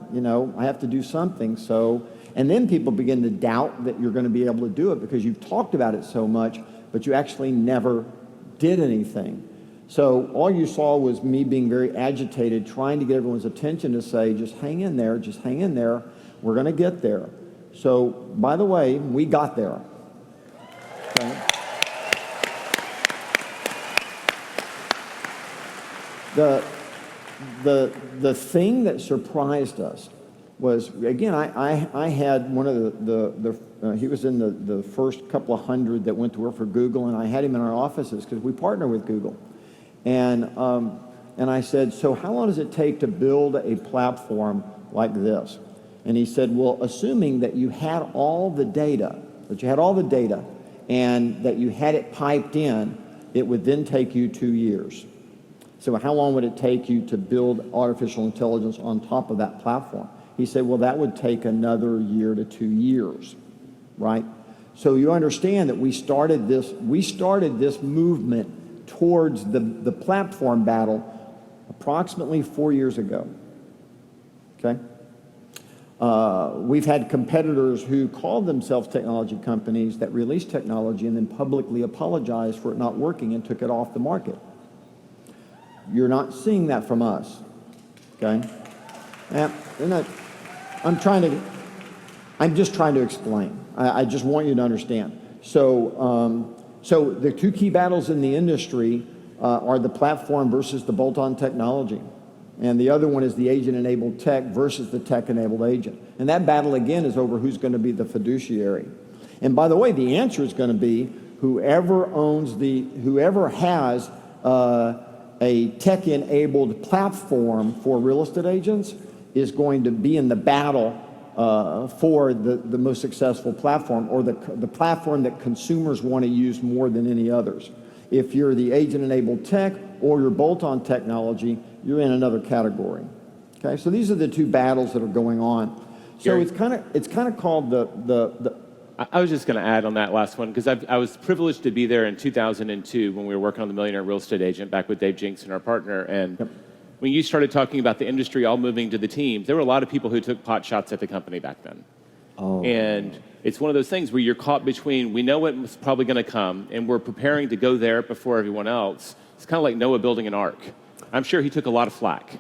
I have to do something, so... And then people begin to doubt that you're going to be able to do it because you've talked about it so much, but you actually never did anything. So all you saw was me being very agitated, trying to get everyone's attention to say, just hang in there, we're going to get there. So, by the way, we got there. Okay. The thing that surprised us was, again, I had one of he was in the first couple of hundred that went to work for Google, and I had him in our offices because we partner with Google. And I said, so how long does it take to build a platform like this? And he said, well, assuming that you had all the data, and that you had it piped in, it would then take you 2 years. So how long would it take you to build artificial intelligence on top of that platform? He said, well, that would take another year to 2 years, right? So you understand that we started this movement towards the platform battle approximately 4 years ago, okay? We've had competitors who called themselves technology companies that released technology and then publicly apologized for it not working and took it off the market. You're not seeing that from us, okay? I'm just trying to explain. I just want you to understand. So the two key battles in the industry are the platform versus the bolt-on technology. And the other one is the agent-enabled tech versus the tech-enabled agent. And that battle, again, is over who's going to be the fiduciary. And by the way, the answer is going to be whoever has a tech-enabled platform for real estate agents is going to be in the battle for the most successful platform, or the platform that consumers want to use more than any others. If you're the agent-enabled tech or your bolt-on technology, you're in another category. Okay, so these are the two battles that are going on. So Gary, it's kind of called the I was just going to add on that last one, because I was privileged to be there in 2002 when we were working on the Millionaire Real Estate Agent back with Dave Jensen, our partner. And when you started talking about the industry all moving to the teams, there were a lot of people who took pot shots at the company back then. Oh. And it's one of those things where you're caught between, we know what's probably going to come, and we're preparing to go there before everyone else. It's kind of like Noah building an ark. I'm sure he took a lot of flack.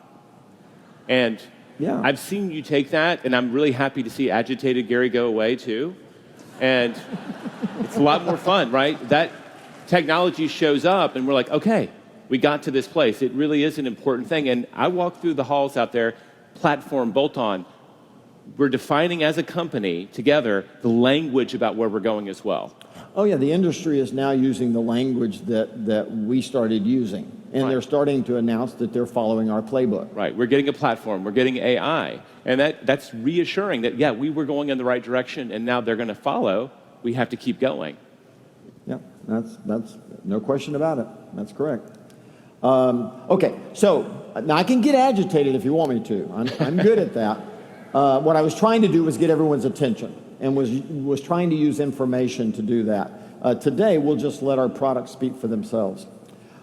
And yeah, I've seen you take that, and I'm really happy to see agitated Gary go away too. And it's a lot more fun, right? That technology shows up, and we're like, okay, we got to this place. It really is an important thing. And I walk through the halls out there, platform, bolt-on. We're defining as a company together the language about where we're going as well. Oh yeah, the industry is now using the language that we started using. And right. They're starting to announce that they're following our playbook. Right, we're getting a platform, we're getting AI. And that's reassuring that, yeah, we were going in the right direction, and now they're going to follow. We have to keep going. Yeah, that's no question about it. That's correct. Okay, so now I can get agitated if you want me to. I'm good at that. What I was trying to do was get everyone's attention, and was trying to use information to do that. Today, we'll just let our products speak for themselves.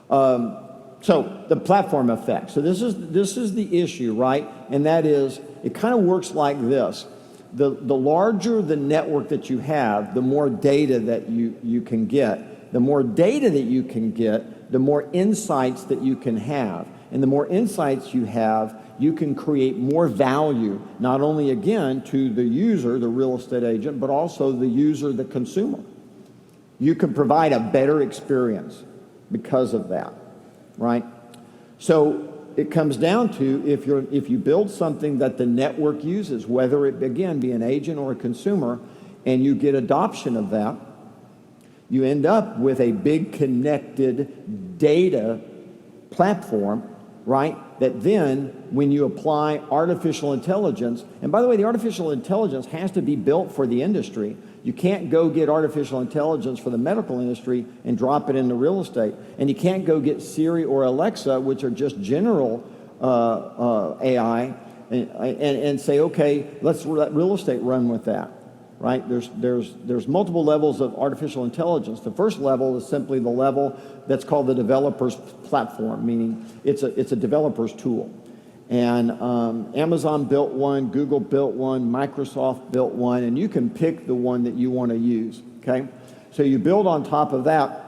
So the platform effect. So this is the issue, right? And that is, it kind of works like this. The larger the network that you have, the more data that you can get. The more data that you can get, the more insights that you can have. And the more insights you have, you can create more value, not only, again, to the user, the real estate agent, but also the user, the consumer. You can provide a better experience because of that, right? So it comes down to, if you build something that the network uses, whether it, again, be an agent or a consumer, and you get adoption of that, you end up with a big connected data platform, right? That then, when you apply artificial intelligence, and by the way, the artificial intelligence has to be built for the industry. You can't go get artificial intelligence for the medical industry and drop it into real estate. And you can't go get Siri or Alexa, which are just general AI, and say, okay, let's let real estate run with that, right? There's multiple levels of artificial intelligence. The first level is simply the level that's called the developer's platform, meaning it's a developer's tool. And Amazon built one, Google built one, Microsoft built one, and you can pick the one that you want to use, okay? So you build on top of that,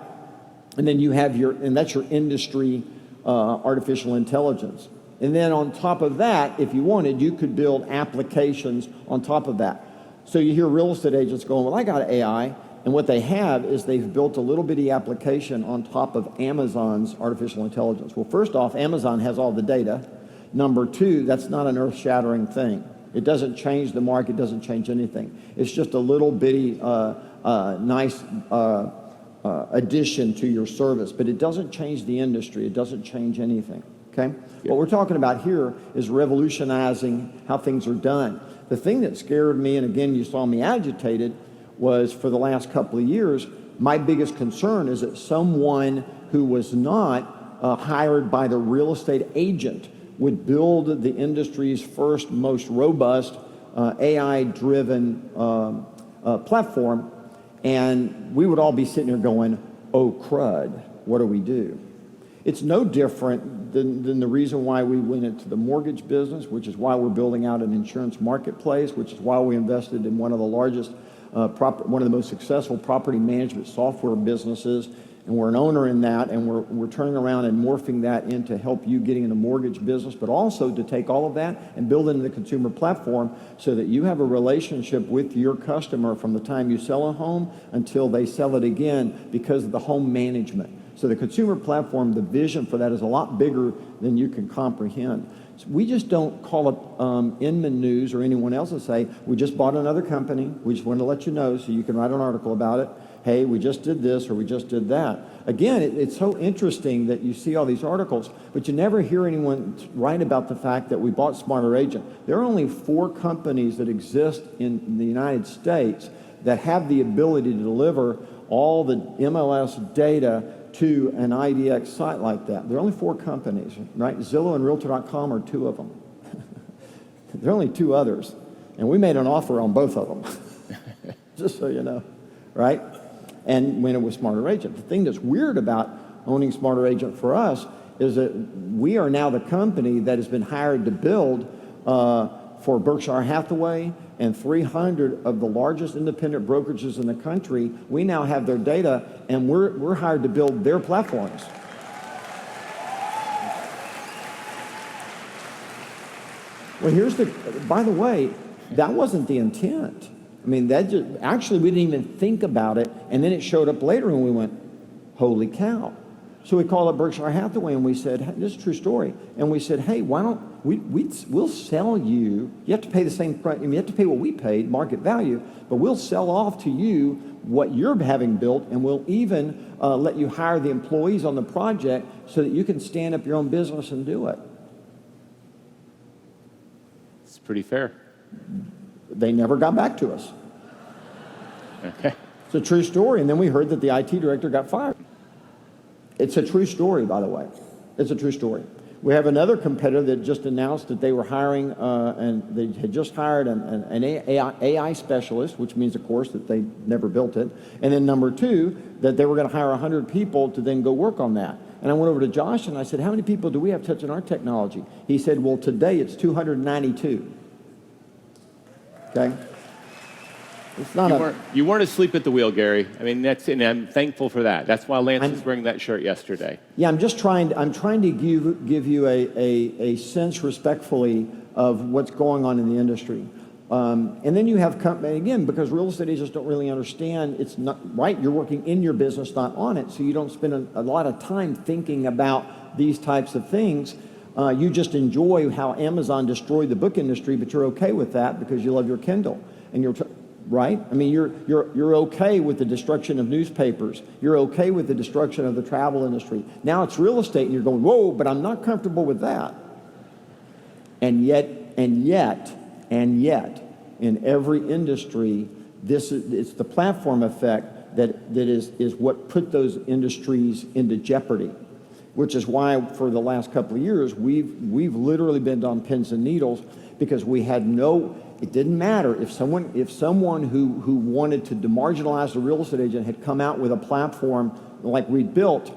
and then you have and that's your industry artificial intelligence. And then on top of that, if you wanted, you could build applications on top of that. So you hear real estate agents going, well, I got AI, and what they have is they've built a little bitty application on top of Amazon's artificial intelligence. Well, first off, Amazon has all the data. Number two, that's not an earth-shattering thing. It doesn't change the market, doesn't change anything. It's just a little bitty, nice addition to your service, but it doesn't change the industry. It doesn't change anything, okay? What we're talking about here is revolutionizing how things are done. The thing that scared me, and again, you saw me agitated, was for the last couple of years, my biggest concern is that someone who was not hired by the real estate agent would build the industry's first, most robust AI-driven platform, and we would all be sitting here going, oh crud, what do we do? It's no different than the reason why we went into the mortgage business, which is why we're building out an insurance marketplace, which is why we invested in one of the largest, one of the most successful property management software businesses, and we're an owner in that, and we're turning around and morphing that in to help you getting in the mortgage business, but also to take all of that and build it into the consumer platform so that you have a relationship with your customer from the time you sell a home until they sell it again because of the home management. So the consumer platform, the vision for that is a lot bigger than you can comprehend. So we just don't call up Inman News or anyone else and say, we just bought another company. We just wanted to let you know so you can write an article about it. Hey, we just did this or we just did that. Again, it's so interesting that you see all these articles, but you never hear anyone write about the fact that we bought Smarter Agent. There are only 4 companies that exist in the United States that have the ability to deliver all the MLS data to an IDX site like that. There are only 4 companies, right? Zillow and Realtor.com are 2 of them. There are only 2 others, and we made an offer on both of them, just so you know, right? And when it was Smarter Agent. The thing that's weird about owning Smarter Agent for us is that we are now the company that has been hired to build for Berkshire Hathaway and 300 of the largest independent brokerages in the country. We now have their data, and we're hired to build their platforms. Well, by the way, that wasn't the intent. I mean, actually, we didn't even think about it, and then it showed up later, and we went, holy cow. So we called up Berkshire Hathaway, and we said, this is a true story, and we said, hey, why don't we'll sell you have to pay the same price, you have to pay what we paid, market value, but we'll sell off to you what you're having built, and we'll even let you hire the employees on the project so that you can stand up your own business and do it. It's pretty fair. They never got back to us. Okay. It's a true story. And then we heard that the IT director got fired. It's a true story, by the way. It's a true story. We have another competitor that just announced that they were hiring, and they had just hired an AI specialist, which means, of course, that they never built it. And then number 2, that they were going to hire 100 people to then go work on that. And I went over to Josh and I said, how many people do we have touching our technology? He said, well, today it's 292. Okay? It's not you weren't asleep at the wheel, Gary. I mean, and I'm thankful for that. That's why Lance was wearing that shirt yesterday. Yeah, I'm trying to give you a sense respectfully of what's going on in the industry. And then you have company, again, because real estate agents don't really understand, it's not, right, you're working in your business, not on it, so you don't spend a lot of time thinking about these types of things. You just enjoy how Amazon destroyed the book industry, but you're okay with that because you love your Kindle. And right? I mean, you're okay with the destruction of newspapers. You're okay with the destruction of the travel industry. Now it's real estate, and you're going, whoa, but I'm not comfortable with that. And yet, in every industry, it's the platform effect that is what put those industries into jeopardy. Which is why for the last couple of years, we've literally been on pins and needles because we had it didn't matter if someone who wanted to demarginalize the real estate agent had come out with a platform like we built,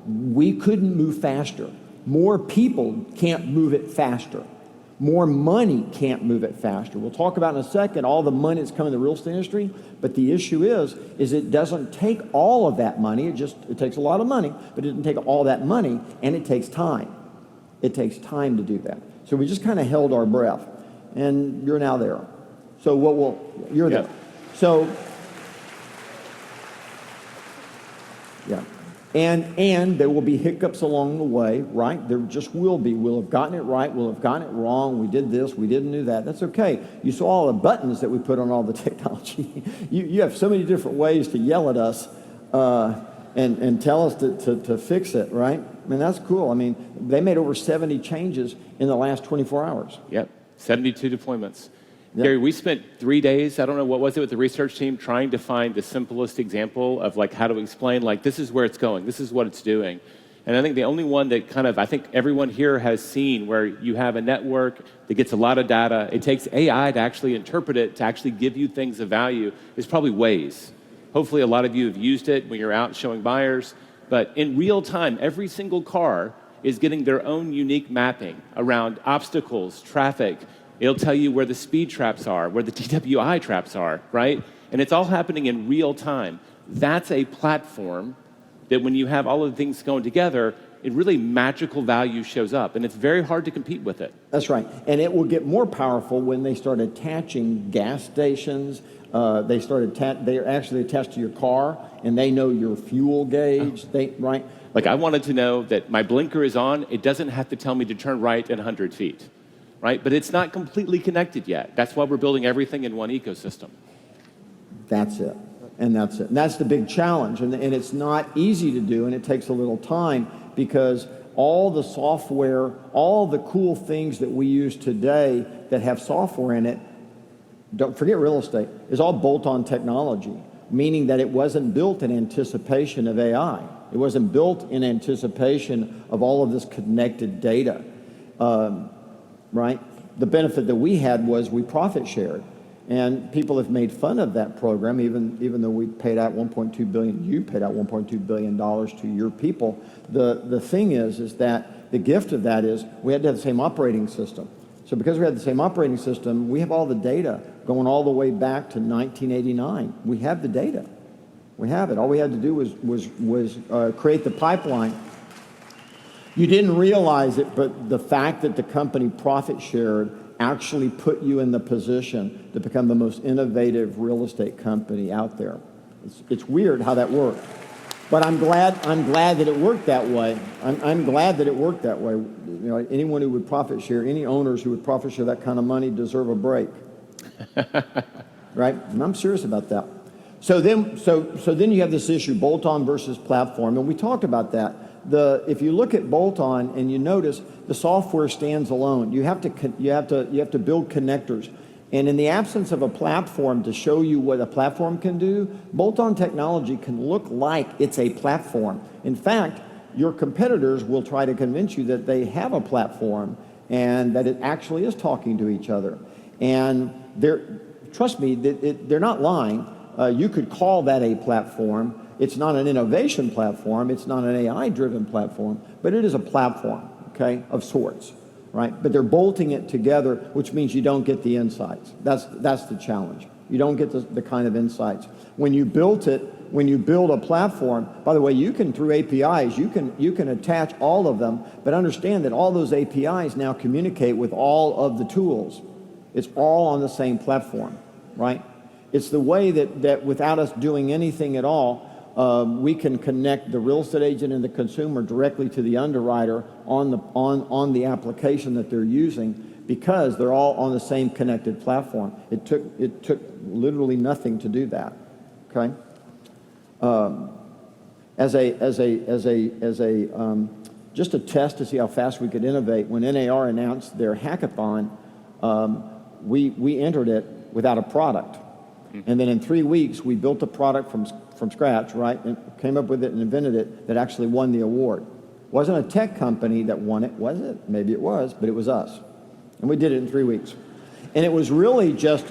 we couldn't move faster. More people can't move it faster. More money can't move it faster. We'll talk about in a second all the money that's coming in the real estate industry, but the issue is it doesn't take all of that money. It takes a lot of money, but it doesn't take all that money, and it takes time. It takes time to do that. So we just kind of held our breath, and you're now there. So you're there. So, yeah. And there will be hiccups along the way, right? There just will be. We'll have gotten it right. We'll have gotten it wrong. We did this. We didn't do that. That's okay. You saw all the buttons that we put on all the technology. You have so many different ways to yell at us and tell us to fix it, right? I mean, that's cool. I mean, they made over 70 changes in the last 24 hours. Yep, 72 deployments. Yep. Gary, we spent 3 days, I don't know, what was it with the research team, trying to find the simplest example of like how to explain, like, this is where it's going, this is what it's doing. And I think the only one that kind of, I think everyone here has seen where you have a network that gets a lot of data, it takes AI to actually interpret it, to actually give you things of value, is probably Waze. Hopefully a lot of you have used it when you're out showing buyers, but in real time, every single car is getting their own unique mapping around obstacles, traffic. It'll tell you where the speed traps are, where the DWI traps are, right? And it's all happening in real time. That's a platform that when you have all of the things going together, it really magical value shows up, and it's very hard to compete with it. That's right. And it will get more powerful when they start attaching gas stations. They actually attach to your car, and they know your fuel gauge, right? Like, I wanted to know that my blinker is on. It doesn't have to tell me to turn right at 100 feet, right? But it's not completely connected yet. That's why we're building everything in one ecosystem. That's it. And that's it. And that's the big challenge. And it's not easy to do, and it takes a little time because all the software, all the cool things that we use today that have software in it, don't forget real estate, is all bolt-on technology, meaning that it wasn't built in anticipation of AI. It wasn't built in anticipation of all of this connected data, right? The benefit that we had was we profit shared. And people have made fun of that program, even though we paid out $1.2 billion, you paid out $1.2 billion to your people. The thing is that the gift of that is we had to have the same operating system. So because we had the same operating system, we have all the data going all the way back to 1989. We have the data. We have it. All we had to do was create the pipeline. You didn't realize it, but the fact that the company profit shared actually put you in the position to become the most innovative real estate company out there. It's weird how that worked, but I'm glad that it worked that way. I'm glad that it worked that way. You know, anyone who would profit share, any owners who would profit share that kind of money deserve a break, right? And I'm serious about that. So then you have this issue, bolt-on versus platform, and we talked about that. If you look at bolt-on and you notice the software stands alone, you have to build connectors. And in the absence of a platform to show you what a platform can do, bolt-on technology can look like it's a platform. In fact, your competitors will try to convince you that they have a platform and that it actually is talking to each other. And trust me, they're not lying. You could call that a platform. It's not an innovation platform. It's not an AI-driven platform, but it is a platform, okay, of sorts, right? But they're bolting it together, which means you don't get the insights. That's the challenge. You don't get the kind of insights. When you build a platform, by the way, you can, through APIs, you can attach all of them, but understand that all those APIs now communicate with all of the tools. It's all on the same platform, right? It's the way that without us doing anything at all, we can connect the real estate agent and the consumer directly to the underwriter on the application that they're using because they're all on the same connected platform. It took literally nothing to do that. Okay. Just a test to see how fast we could innovate. When NAR announced their hackathon, we entered it without a product. And then in 3 weeks, we built a product from scratch, right? And came up with it and invented it that actually won the award. It wasn't a tech company that won it, was it? Maybe it was, but it was us. And we did it in 3 weeks. And it was really just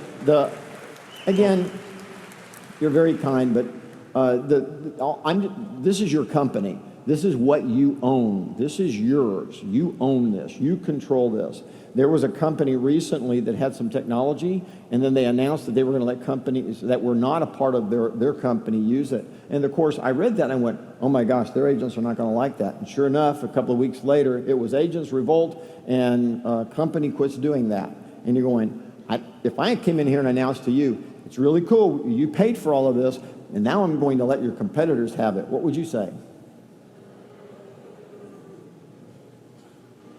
again, you're very kind, but this is your company. This is what you own. This is yours. You own this. You control this. There was a company recently that had some technology, and then they announced that they were going to let companies that were not a part of their company use it. And of course, I read that and I went, oh my gosh, their agents are not going to like that. And sure enough, a couple of weeks later, it was agents revolt, and a company quits doing that. And you're going, if I came in here and announced to you, it's really cool, you paid for all of this, and now I'm going to let your competitors have it, what would you say?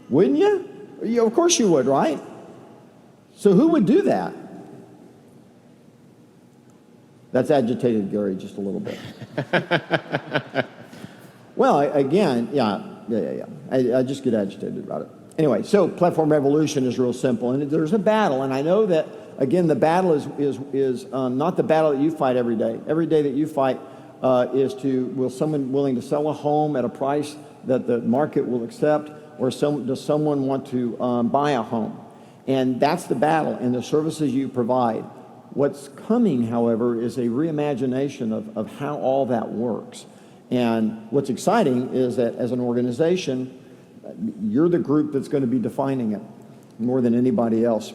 Wouldn't you? Yeah, of course you would, right? So who would do that? That's agitated Gary just a little bit. Well, again, yeah, Yeah. I just get agitated about it. Anyway, so platform revolution is real simple, and there's a battle, and I know that, again, the battle is not the battle that you fight every day. Every day that you fight is will someone willing to sell a home at a price that the market will accept, or does someone want to buy a home? And that's the battle, and the services you provide. What's coming, however, is a reimagination of how all that works. And what's exciting is that as an organization, you're the group that's going to be defining it more than anybody else.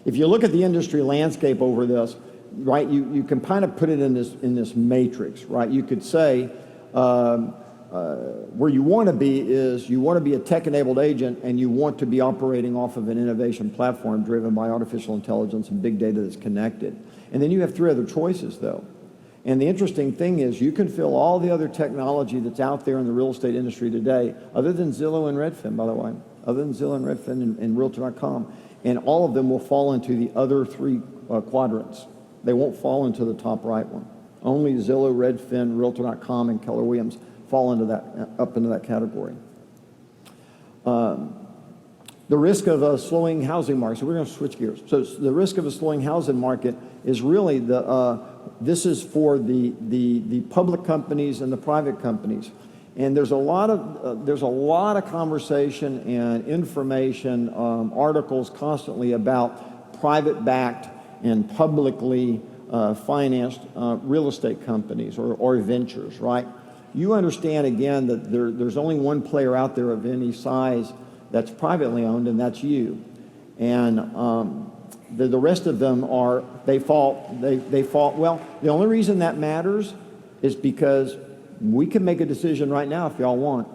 If you look at the industry landscape over this, right, you can kind of put it in this matrix, right? You could say where you want to be is you want to be a tech-enabled agent, and you want to be operating off of an innovation platform driven by artificial intelligence and big data that's connected. And then you have three other choices, though. And the interesting thing is you can fill all the other technology that's out there in the real estate industry today, other than Zillow and Redfin, by the way, other than Zillow and Redfin and Realtor.com, and all of them will fall into the other three quadrants. They won't fall into the top right one. Only Zillow, Redfin, Realtor.com, and Keller Williams fall into that, up into that category. The risk of a slowing housing market, so we're going to switch gears. So the risk of a slowing housing market is really this is for the public companies and the private companies. And there's a lot of conversation and information, articles constantly about private-backed and publicly financed real estate companies or ventures, right? You understand, again, that there's only one player out there of any size that's privately owned, and that's you. And the rest of them they fall. Well, the only reason that matters is because we can make a decision right now if y'all want.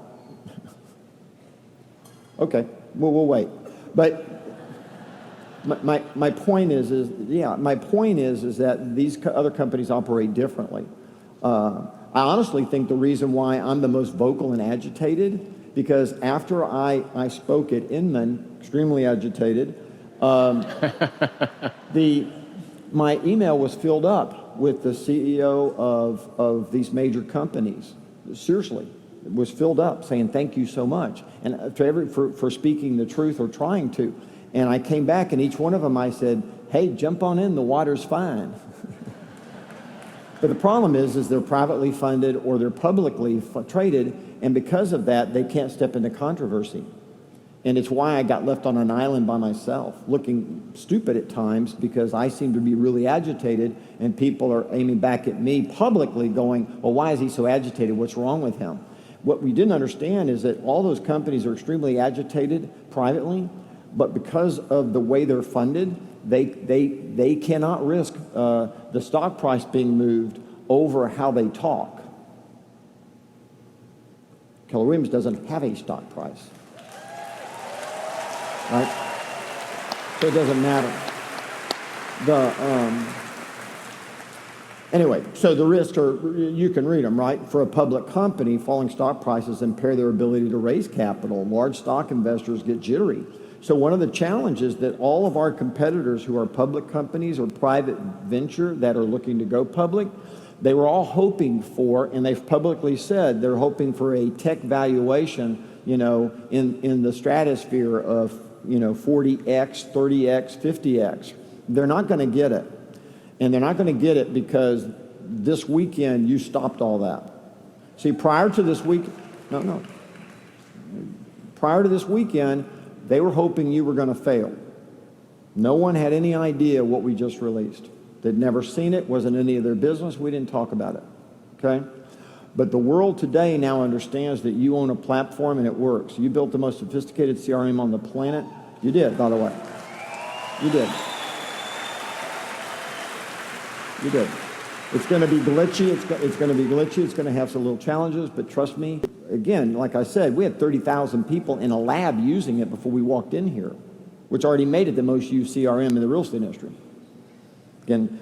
Okay, we'll wait. But my point is that these other companies operate differently. I honestly think the reason why I'm the most vocal and agitated, because after I spoke at Inman, extremely agitated, my email was filled up with the CEO of these major companies. Seriously, it was filled up saying thank you so much, and for speaking the truth or trying to. And I came back, and each one of them I said, hey, jump on in, the water's fine. But the problem is they're privately funded or they're publicly traded, and because of that, they can't step into controversy. And it's why I got left on an island by myself, looking stupid at times, because I seem to be really agitated, and people are aiming back at me publicly going, well, why is he so agitated? What's wrong with him? What we didn't understand is that all those companies are extremely agitated privately, but because of the way they're funded, they cannot risk the stock price being moved over how they talk. Keller Williams doesn't have a stock price, right? So it doesn't matter. Anyway, so the risks are, you can read them, right? For a public company, falling stock prices impair their ability to raise capital. Large stock investors get jittery. So one of the challenges that all of our competitors who are public companies or private venture that are looking to go public, they were all hoping for, and they've publicly said they're hoping for a tech valuation, in the stratosphere of, 40x, 30x, 50x. They're not going to get it. And they're not going to get it because this weekend you stopped all that. See, prior to this weekend, they were hoping you were going to fail. No one had any idea what we just released. They'd never seen it, wasn't any of their business. We didn't talk about it, okay? But the world today now understands that you own a platform and it works. You built the most sophisticated CRM on the planet. You did, by the way. You did. You did. It's going to be glitchy. It's going to be glitchy. It's going to have some little challenges, but trust me, again, like I said, we had 30,000 people in a lab using it before we walked in here, which already made it the most used CRM in the real estate industry. Again,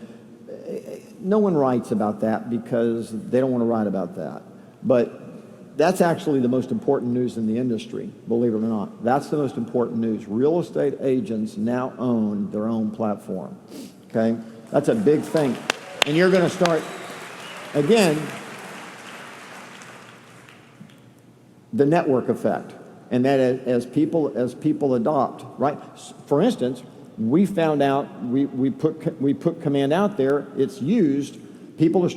no one writes about that because they don't want to write about that. But that's actually the most important news in the industry, believe it or not. That's the most important news. Real estate agents now own their own platform, okay? That's a big thing. And you're going to start, again, the network effect, and that as people adopt, right? For instance, we found out we put command out there. It's used. People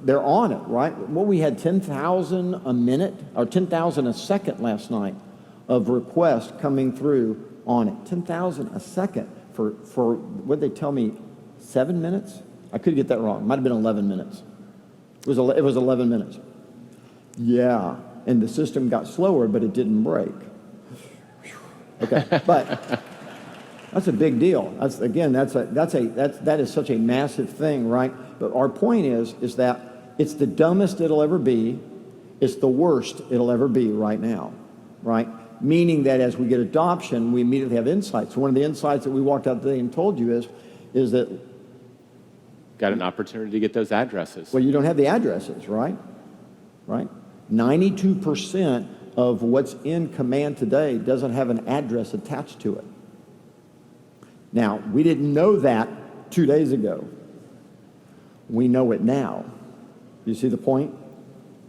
they're on it, right? Well, we had 10,000 a minute or 10,000 a second last night of requests coming through on it. 10,000 a second for what they tell me, 7 minutes. I could get that wrong. It might have been 11 minutes. It was 11 minutes. Yeah, and the system got slower, but it didn't break. Okay, but that's a big deal. That is such a massive thing, right? But our point is that it's the dumbest it'll ever be. It's the worst it'll ever be right now, right? Meaning that as we get adoption, we immediately have insights. One of the insights that we walked out today and told you is that got an opportunity to get those addresses. well, you don't have the addresses, right? Right? 92% of what's in command today doesn't have an address attached to it. Now, we didn't know that 2 days ago. We know it now. You see the point?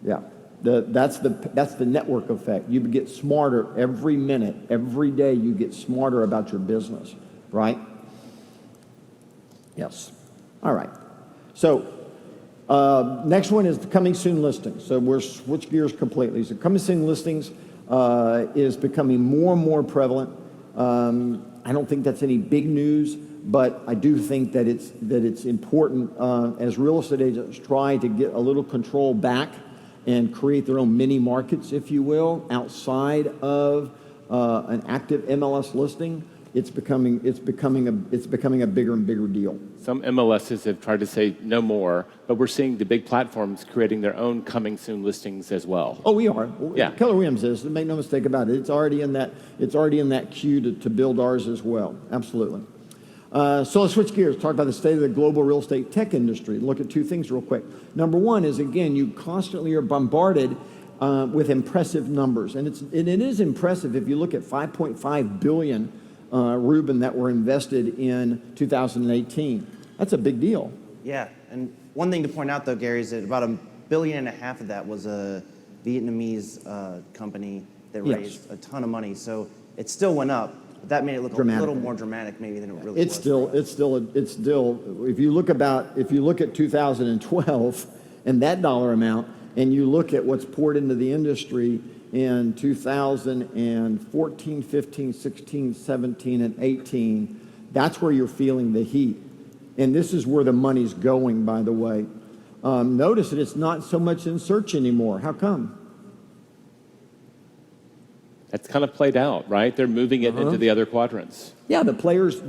Yeah. That's the network effect. You get smarter every minute, every day you get smarter about your business, right? Yes. All right. So next one is the coming soon listings. So we're switch gears completely. So coming soon listings is becoming more and more prevalent. I don't think that's any big news, but I do think that it's important as real estate agents try to get a little control back and create their own mini markets, if you will, outside of an active MLS listing. It's becoming a bigger and bigger deal. Some MLSs have tried to say no more, but we're seeing the big platforms creating their own coming soon listings as well. Oh, we are. Yeah. Keller Williams is. Make no mistake about it. It's already in that queue to build ours as well. Absolutely. So let's switch gears. Talk about the state of the global real estate tech industry. Look at two things real quick. Number one is, again, you constantly are bombarded with impressive numbers, and it is impressive if you look at 5.5 billion. Ruben, that were invested in 2018. That's a big deal. Yeah, and one thing to point out though, Gary, is that about $1.5 billion of that was a Vietnamese company that raised a ton of money. So it still went up, but that made it look a little more dramatic maybe than it really was. It's still. If you look at 2012 and that dollar amount, and you look at what's poured into the industry in 2014, 15, 16, 17, and 18, that's where you're feeling the heat. And this is where the money's going, by the way. Notice that it's not so much in search anymore. How come? That's kind of played out, right? They're moving it into the other quadrants. Yeah, the players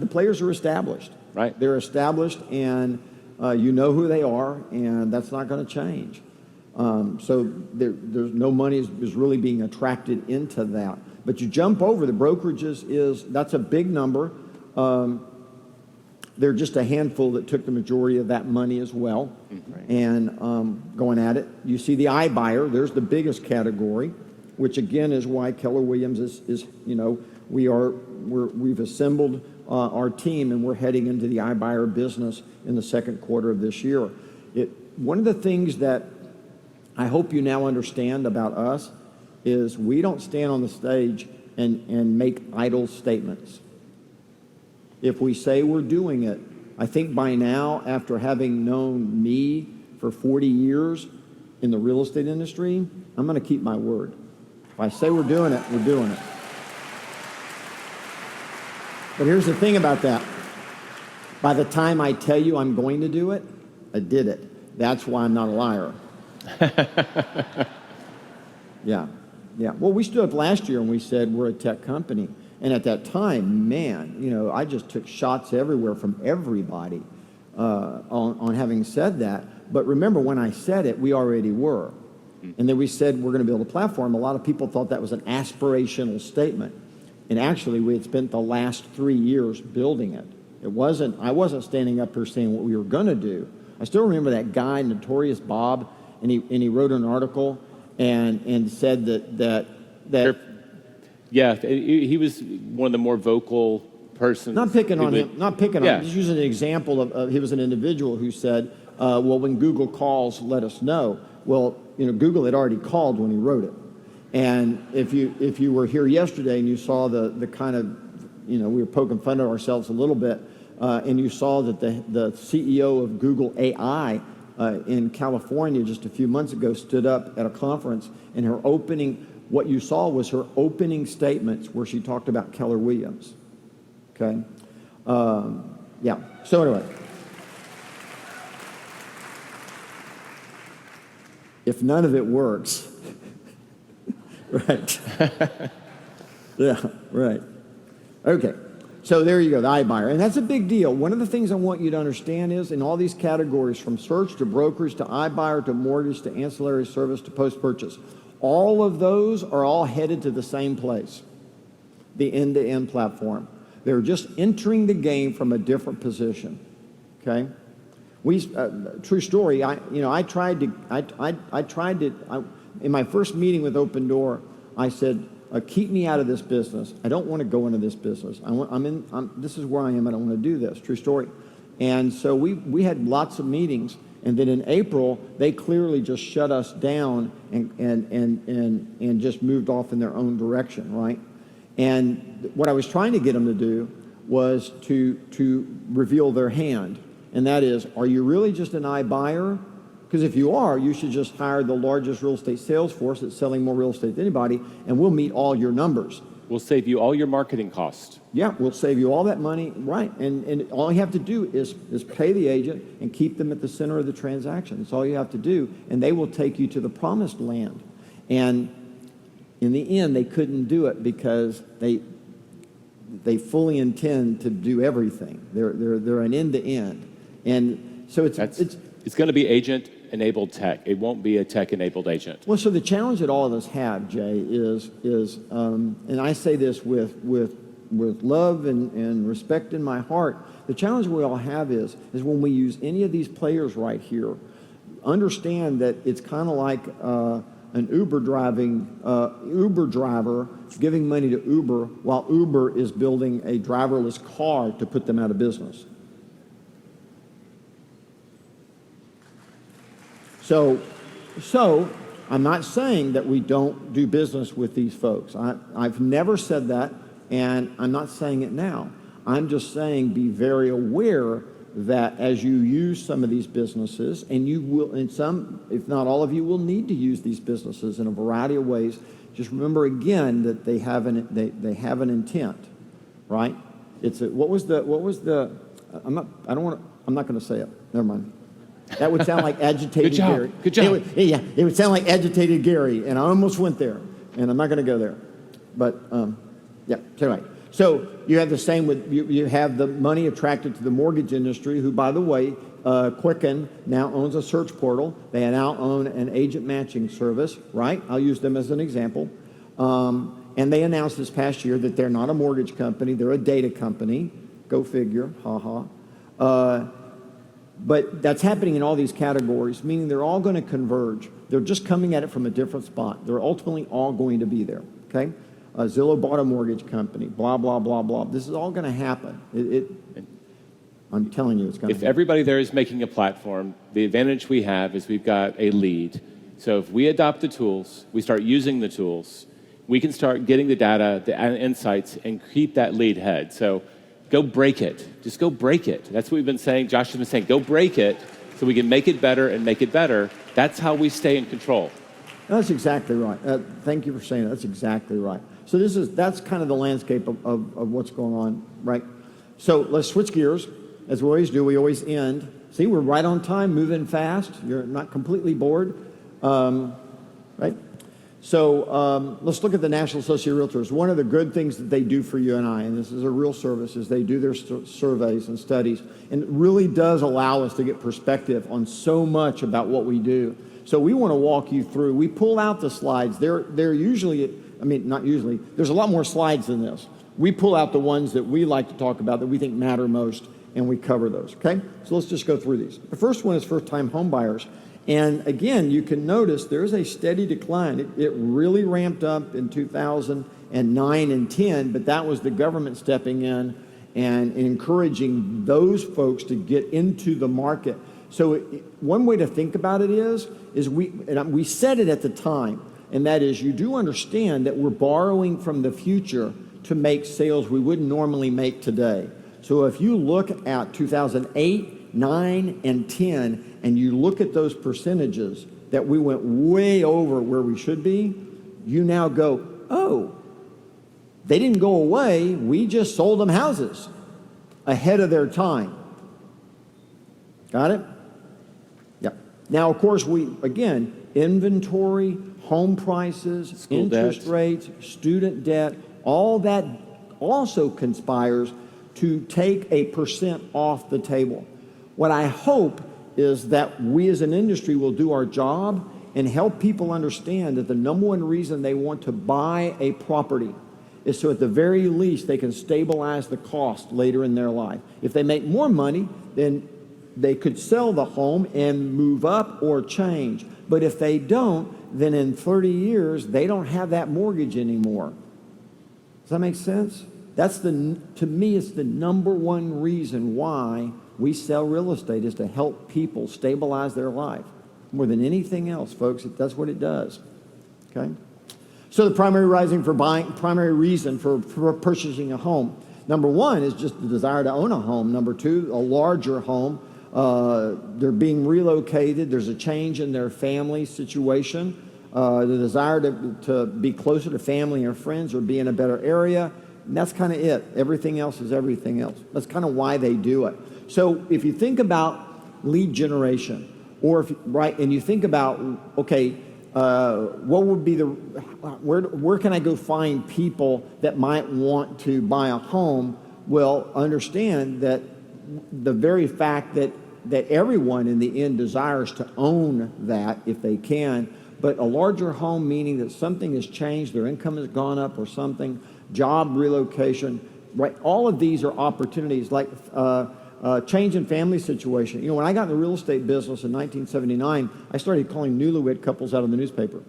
are established. Right. They're established, and you know who they are, and that's not going to change. So there's no money is really being attracted into that. But you jump over the brokerages that's a big number. They're just a handful that took the majority of that money as well. Right. And going at it. You see the iBuyer, there's the biggest category, which again is why Keller Williams is we've assembled our team, and we're heading into the iBuyer business in the second quarter of this year. One of the things that I hope you now understand about us is we don't stand on the stage and make idle statements. If we say we're doing it, I think by now, after having known me for 40 years in the real estate industry, I'm going to keep my word. If I say we're doing it, we're doing it. But here's the thing about that. By the time I tell you I'm going to do it, I did it. That's why I'm not a liar. Yeah. Well, we stood up last year and we said we're a tech company. And at that time, man, I just took shots everywhere from everybody on having said that. But remember, when I said it, we already were. And then we said we're going to build a platform. A lot of people thought that was an aspirational statement. And actually, we had spent the last 3 years building it. I wasn't standing up here saying what we were going to do. I still remember that guy, Notorious Bob, and he wrote an article and said that yeah, he was one of the more vocal persons. Not picking on him, just using an example of he was an individual who said, well, when Google calls, let us know. Well, Google had already called when he wrote it. And if you were here yesterday and you saw the kind of, we were poking fun at ourselves a little bit, and you saw that the CEO of Google AI in California just a few months ago stood up at a conference, and what you saw was her opening statements where she talked about Keller Williams. Okay? Yeah. So anyway, if none of it works, right? Yeah, right. Okay. So there you go, the iBuyer. And that's a big deal. One of the things I want you to understand is in all these categories, from search to brokerage to iBuyer to mortgage to ancillary service to post-purchase, all of those are all headed to the same place, the end-to-end platform. They're just entering the game from a different position, okay? True story, I tried to, in my first meeting with Open Door, I said, keep me out of this business. I don't want to go into this business. This is where I am. I don't want to do this. True story. And so we had lots of meetings. And then in April, they clearly just shut us down and just moved off in their own direction, right? And what I was trying to get them to do was to reveal their hand. And that is, are you really just an iBuyer? Because if you are, you should just hire the largest real estate sales force that's selling more real estate than anybody, and we'll meet all your numbers. We'll save you all your marketing costs. Yeah, we'll save you all that money, right? And all you have to do is pay the agent and keep them at the center of the transaction. That's all you have to do, and they will take you to the promised land. And in the end, they couldn't do it because they fully intend to do everything. They're an end-to-end, and so it's going to be agent-enabled tech. It won't be a tech-enabled agent. Well, so the challenge that all of us have, Jay, is and I say this with love and respect in my heart. The challenge we all have is when we use any of these players right here, understand that it's kind of like an Uber driver giving money to Uber while Uber is building a driverless car to put them out of business. So I'm not saying that we don't do business with these folks. I've never said that, and I'm not saying it now. I'm just saying be very aware that as you use some of these businesses, and you will, and some, if not all of you, will need to use these businesses in a variety of ways. Just remember again that they have an intent, right? What was the? I'm not going to say it. Never mind. That would sound like agitated Gary. Good job. It would sound like agitated Gary, and I almost went there, and I'm not going to go there. But yeah. Anyway, so you have the same with you have the money attracted to the mortgage industry, who, by the way, Quicken now owns a search portal. They now own an agent matching service, right? I'll use them as an example. And they announced this past year that they're not a mortgage company; they're a data company. Go figure. Ha ha. But that's happening in all these categories, meaning they're all going to converge. They're just coming at it from a different spot. They're ultimately all going to be there, okay? Zillow bought a mortgage company, blah, blah, blah, blah. This is all going to happen. I'm telling you it's going to happen. If everybody there is making a platform, the advantage we have is we've got a lead. So if we adopt the tools, we start using the tools, we can start getting the data, the insights, and keep that lead head. So go break it. Just go break it. That's what we've been saying. Josh has been saying, go break it so we can make it better and make it better. That's how we stay in control. That's exactly right. Thank you for saying that. That's exactly right. So that's kind of the landscape of what's going on, right? So let's switch gears. As we always do, we always end. See, we're right on time, moving fast. You're not completely bored, right? So let's look at the National Association of Realtors. One of the good things that they do for you and I, and this is a real service, is they do their surveys and studies, and it really does allow us to get perspective on so much about what we do. So we want to walk you through. We pull out the slides. They're usually, not usually, there's a lot more slides than this. We pull out the ones that we like to talk about that we think matter most, and we cover those, okay? So let's just go through these. The first one is first-time home buyers. And again, you can notice there's a steady decline. It really ramped up in 2009 and 10, but that was the government stepping in and encouraging those folks to get into the market. So one way to think about it is we said it at the time, and that is you do understand that we're borrowing from the future to make sales we wouldn't normally make today. So if you look at 2008, 9, and 10, and you look at those percentages that we went way over where we should be, you now go, oh, they didn't go away. We just sold them houses ahead of their time. Got it? Yep. Now, of course, inventory, home prices, interest rates, student debt, all that also conspires to take a percent off the table. What I hope is that we as an industry will do our job and help people understand that the number one reason they want to buy a property is so at the very least they can stabilize the cost later in their life. If they make more money, then they could sell the home and move up or change. But if they don't, then in 30 years, they don't have that mortgage anymore. Does that make sense? To me, it's the number one reason why we sell real estate, is to help people stabilize their life. More than anything else, folks, that's what it does. Okay? So the primary reason for purchasing a home. Number one is just the desire to own a home. Number two, a larger home. They're being relocated. There's a change in their family situation. The desire to be closer to family or friends or be in a better area. And that's kind of it. Everything else is everything else. That's kind of why they do it. So if you think about lead generation, and you think about, okay, what would be where can I go find people that might want to buy a home? Well, understand that the very fact that everyone in the end desires to own that if they can, but a larger home meaning that something has changed, their income has gone up or something, job relocation, right? All of these are opportunities like change in family situation. You know, when I got in the real estate business in 1979, I started calling newlywed couples out of the newspaper.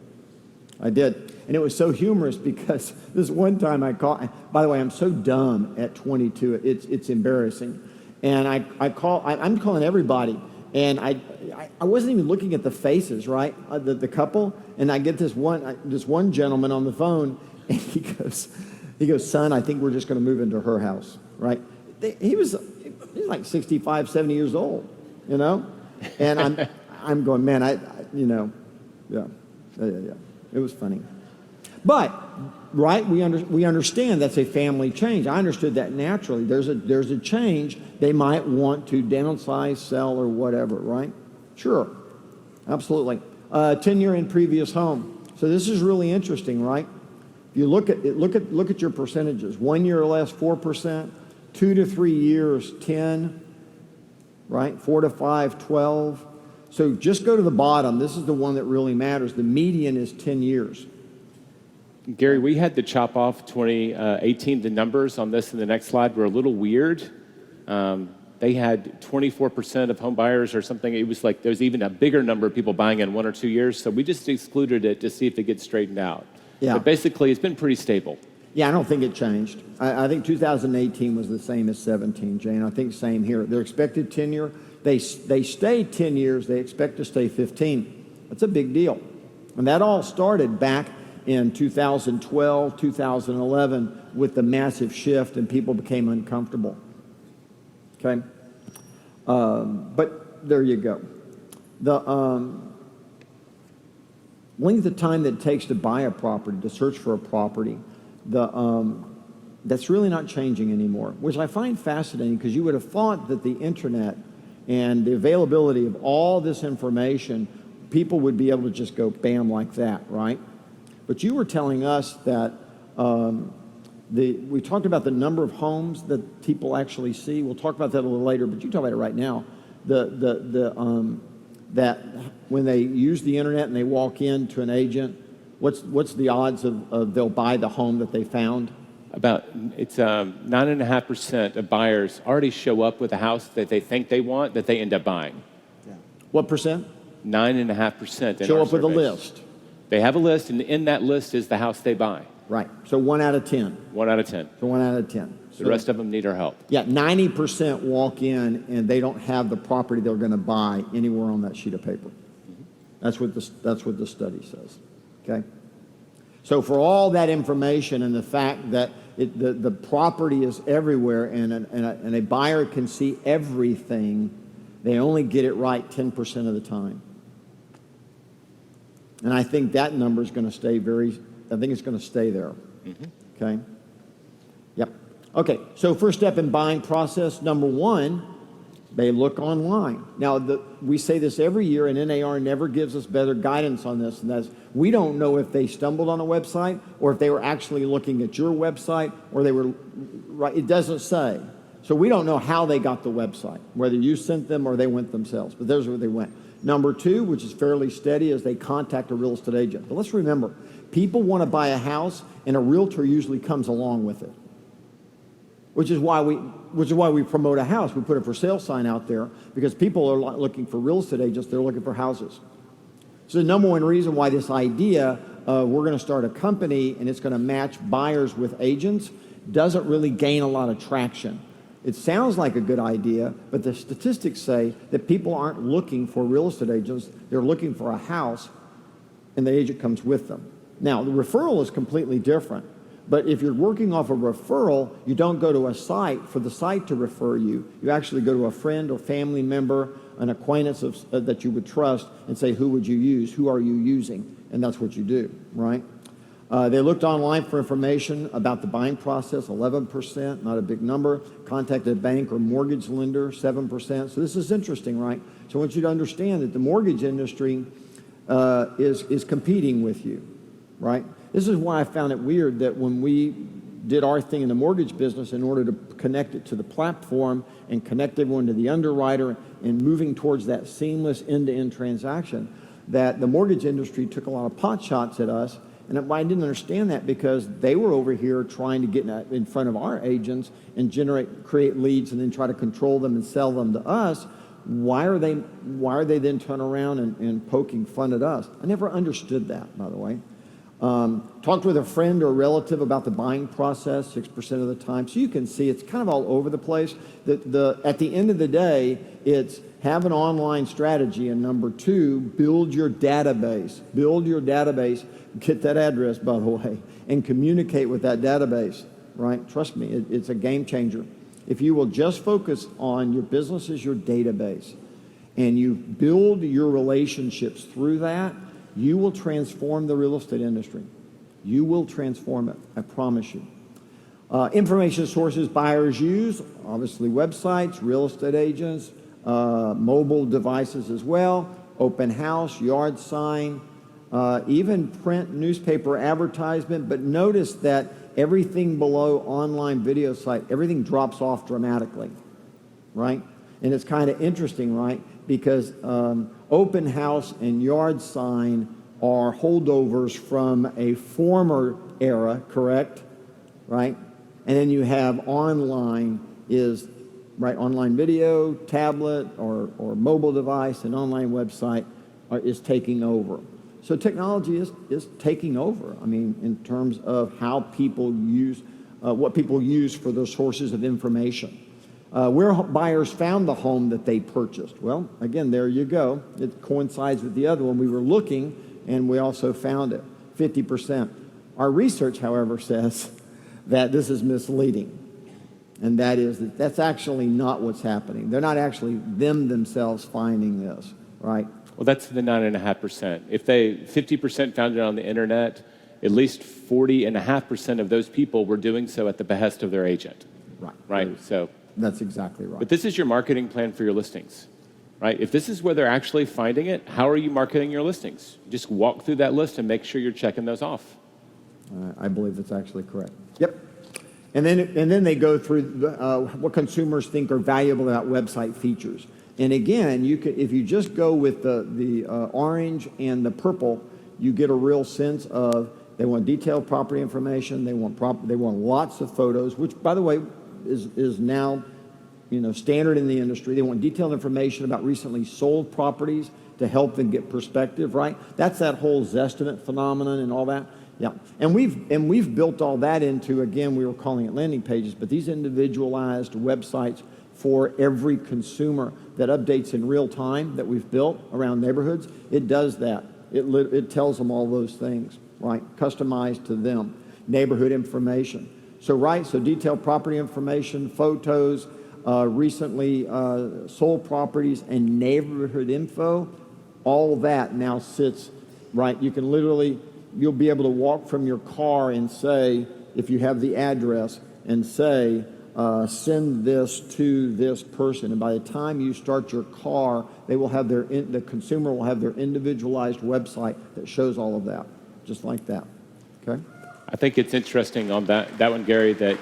I did. And it was so humorous because this one time I called, by the way, I'm so dumb at 22, it's embarrassing. And I'm calling everybody. And I wasn't even looking at the faces, right? The couple. And I get this one gentleman on the phone, and he goes, son, I think we're just going to move into her house, right? He's like 65, 70 years old, you know? And I'm going, man, yeah. It was funny. But, right, we understand that's a family change. I understood that naturally. There's a change. They might want to downsize, sell, or whatever, right? Sure, absolutely. Tenure in previous home. So this is really interesting, right? If you look at your percentages. 1 year or less, 4%. 2 to 3 years, 10. Right? 4 to 5, 12. So just go to the bottom. This is the one that really matters. The median is 10 years. Gary, we had to chop off 2018. The numbers on this in the next slide were a little weird. They had 24% of home buyers or something. It was like there was even a bigger number of people buying in 1 or 2 years. So we just excluded it to see if it gets straightened out. Yeah. But basically, it's been pretty stable. Yeah, I don't think it changed. I think 2018 was the same as 17, Jane. I think same here. Their expected tenure, they stay 10 years. They expect to stay 15. That's a big deal. And that all started back in 2012, 2011 with the massive shift and people became uncomfortable. Okay? But there you go. The length of time that it takes to buy a property, to search for a property, that's really not changing anymore, which I find fascinating because you would have thought that the internet and the availability of all this information, people would be able to just go bam like that, right? But you were telling us that we talked about the number of homes that people actually see. We'll talk about that a little later, but you talk about it right now. That when they use the internet and they walk into an agent, what's the odds of they'll buy the home that they found? It's 9.5% of buyers already show up with a house that they think they want that they end up buying. Yeah. What percent? 9.5%. Show up with a list. They have a list, and in that list is the house they buy. Right. So 1 out of 10. 1 out of 10. So 1 out of 10. The rest of them need our help. Yeah, 90% walk in and they don't have the property they're going to buy anywhere on that sheet of paper. Mm-hmm. That's what the study says. Okay. So for all that information and the fact that the property is everywhere and a buyer can see everything, they only get it right 10% of the time. And I think that number is going to stay I think it's going to stay there. Okay? Yep. Okay, so first step in buying process, number one, they look online. Now, we say this every year, and NAR never gives us better guidance on this, and that's we don't know if they stumbled on a website or if they were actually looking at your website or they were, right, it doesn't say. So we don't know how they got the website, whether you sent them or they went themselves, but there's where they went. Number two, which is fairly steady, is they contact a real estate agent. But let's remember, people want to buy a house, and a realtor usually comes along with it, which is why we promote a house. We put a for sale sign out there because people are looking for real estate agents. They're looking for houses. So the number one reason why this idea of we're going to start a company and it's going to match buyers with agents doesn't really gain a lot of traction. It sounds like a good idea, but the statistics say that people aren't looking for real estate agents. They're looking for a house, and the agent comes with them. Now, the referral is completely different. But if you're working off a referral, you don't go to a site for the site to refer you. You actually go to a friend or family member, an acquaintance that you would trust, and say, who would you use? Who are you using? And that's what you do, right? They looked online for information about the buying process, 11%, not a big number. Contacted a bank or mortgage lender, 7%. So this is interesting, right? So I want you to understand that the mortgage industry is competing with you, right? This is why I found it weird that when we did our thing in the mortgage business in order to connect it to the platform and connect everyone to the underwriter and moving towards that seamless end-to-end transaction, that the mortgage industry took a lot of pot shots at us. And I didn't understand that because they were over here trying to get in front of our agents and create leads and then try to control them and sell them to us. Why are they then turning around and poking fun at us? I never understood that, by the way. Talked with a friend or relative about the buying process 6% of the time. So you can see it's kind of all over the place. At the end of the day, it's have an online strategy. And number two, build your database. Build your database. Get that address, by the way, and communicate with that database, right? Trust me, it's a game changer. If you will just focus on your business as your database and you build your relationships through that, you will transform the real estate industry. You will transform it, I promise you. Information sources buyers use, obviously websites, real estate agents, mobile devices as well, open house, yard sign, even print newspaper advertisement. But notice that everything below online video site, everything drops off dramatically, right? And it's kind of interesting, right? Because open house and yard sign are holdovers from a former era, correct? Right? And then you have online is, right, online video, tablet, or mobile device, and online website is taking over. So technology is taking over, I mean, in terms of how people use, what people use for those sources of information. Where buyers found the home that they purchased. Well, again, there you go. It coincides with the other one. We were looking, and we also found it, 50%. Our research, however, says that this is misleading, and that is that's actually not what's happening. They're not actually themselves finding this, right? Well, that's the 9.5%. If 50% found it on the internet, at least 40.5% of those people were doing so at the behest of their agent. Right. Right. So that's exactly right. But this is your marketing plan for your listings, right? If this is where they're actually finding it, how are you marketing your listings? Just walk through that list and make sure you're checking those off. I believe that's actually correct. Yep. And then they go through what consumers think are valuable about website features. And again, if you just go with the orange and the purple, you get a real sense of they want detailed property information. They want lots of photos, which, by the way, is now standard in the industry. They want detailed information about recently sold properties to help them get perspective. Right? That's that whole Zestimate phenomenon and all that. Yeah, and we've built all that into, again, we were calling it landing pages, but these individualized websites for every consumer that updates in real time that we've built around neighborhoods. It does that. It tells them all those things. right? Customized to them. Neighborhood information. So detailed property information, photos, recently sold properties, and neighborhood info, all that now sits, right? You can you'll be able to walk from your car and say, if you have the address, and say, send this to this person. And by the time you start your car, they will have the consumer will have their individualized website that shows all of that, just like that. Okay? I think it's interesting on that one, Gary, that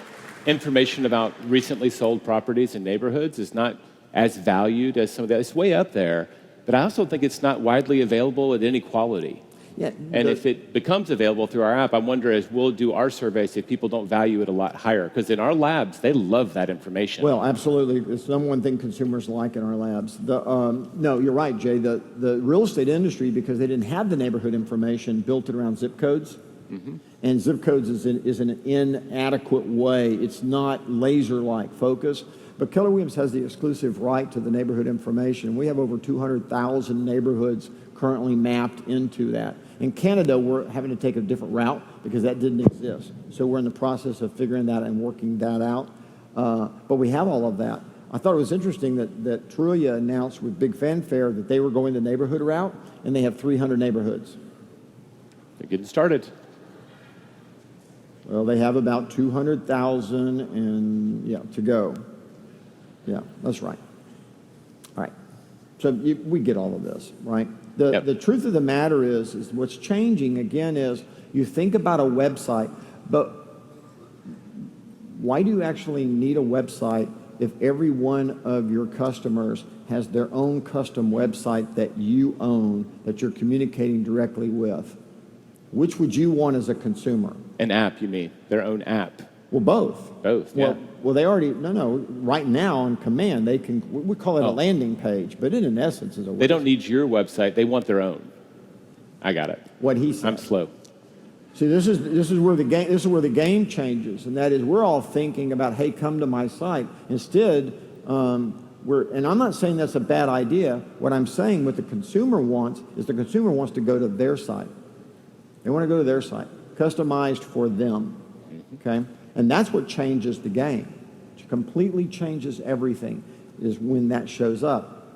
information about recently sold properties and neighborhoods is not as valued as some of that. It's way up there, but I also think it's not widely available at any quality. Yeah, and if it becomes available through our app, I wonder as we'll do our surveys if people don't value it a lot higher. Because in our labs, they love that information. Well, absolutely. It's the number one thing consumers like in our labs. No, you're right, Jay. The real estate industry, because they didn't have the neighborhood information, built it around zip codes. Mm-hmm. And zip codes is an inadequate way. It's not laser-like focus. But Keller Williams has the exclusive right to the neighborhood information. We have over 200,000 neighborhoods currently mapped into that. In Canada, we're having to take a different route because that didn't exist. So we're in the process of figuring that and working that out. But we have all of that. I thought it was interesting that Trulia announced with big fanfare that they were going the neighborhood route, and they have 300 neighborhoods. They're getting started. Well, they have about 200,000 and to go. Yeah, that's right. All right. So we get all of this, right? The truth of the matter is what's changing again is you think about a website, but why do you actually need a website if every one of your customers has their own custom website that you own, that you're communicating directly with? Which would you want as a consumer? An app, you mean? Their own app? Well, both. Both, yeah. Well, they already, no, right now on command, they can, we call it a landing page, but it in essence is a website. They don't need your website, they want their own. I got it. What he said. I'm slow. See, this is where the game changes, and that is we're all thinking about, hey, come to my site. Instead, and I'm not saying that's a bad idea. What I'm saying what the consumer wants is the consumer wants to go to their site. They want to go to their site, customized for them, okay? And that's what changes the game. It completely changes everything is when that shows up.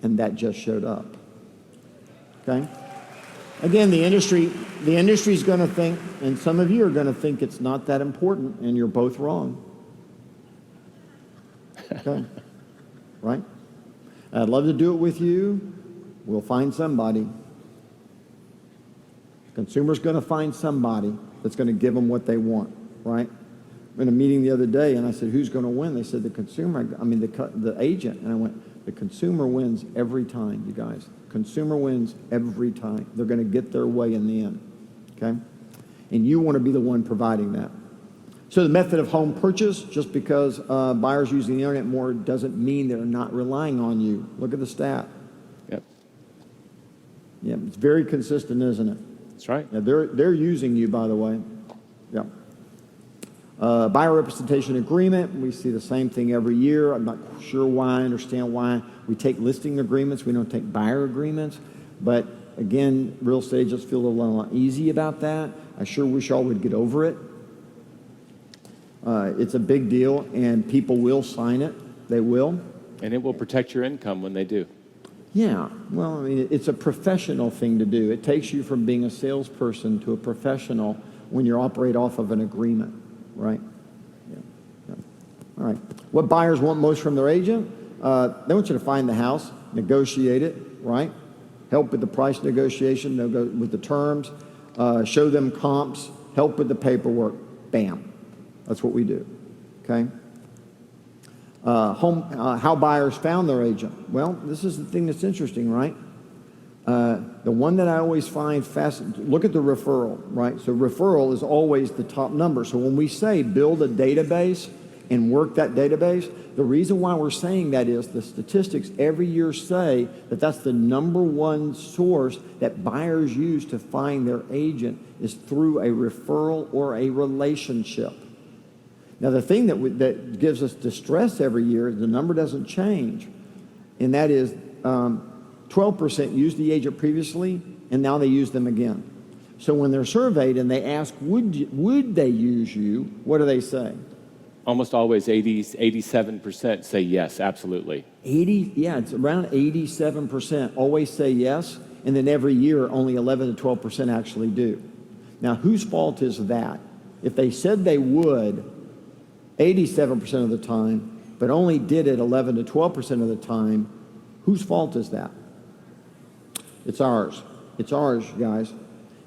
And that just showed up. Okay? Again, the industry's going to think, and some of you are going to think it's not that important, and you're both wrong. Okay? Right? I'd love to do it with you. We'll find somebody. The consumer's going to find somebody that's going to give them what they want. Right? In a meeting the other day, and I said, who's going to win? They said, the consumer, the agent. And I went, the consumer wins every time, you guys. Consumer wins every time. They're going to get their way in the end, okay? And you want to be the one providing that. So the method of home purchase, just because buyers using the internet more doesn't mean they're not relying on you. Look at the stat. Yep. Yeah, it's very consistent, isn't it? That's right. Yeah, they're using you, by the way. Yeah. Buyer representation agreement, we see the same thing every year. I'm not sure why, I understand why. We take listing agreements, we don't take buyer agreements. But again, real estate agents feel a little uneasy about that. I sure wish y'all would get over it. It's a big deal, and people will sign it. They will. And it will protect your income when they do. Yeah, well, it's a professional thing to do. It takes you from being a salesperson to a professional when you operate off of an agreement. Right? Yeah. All right. What buyers want most from their agent? They want you to find the house, negotiate it, right? Help with the price negotiation, with the terms, show them comps, help with the paperwork. Bam. That's what we do. Okay? How buyers found their agent. Well, this is the thing that's interesting, right? The one that I always find fascinating, look at the referral, right? So referral is always the top number. So when we say build a database and work that database, the reason why we're saying that is the statistics every year say that that's the number one source that buyers use to find their agent is through a referral or a relationship. Now, the thing that gives us distress every year is the number doesn't change, and that is 12% used the agent previously, and now they use them again. So when they're surveyed and they ask, would they use you, what do they say? Almost always 87% say yes, absolutely. It's around 87% always say yes, and then every year only 11 to 12% actually do. Now, whose fault is that? If they said they would 87% of the time, but only did it 11 to 12% of the time, whose fault is that? It's ours. It's ours, guys.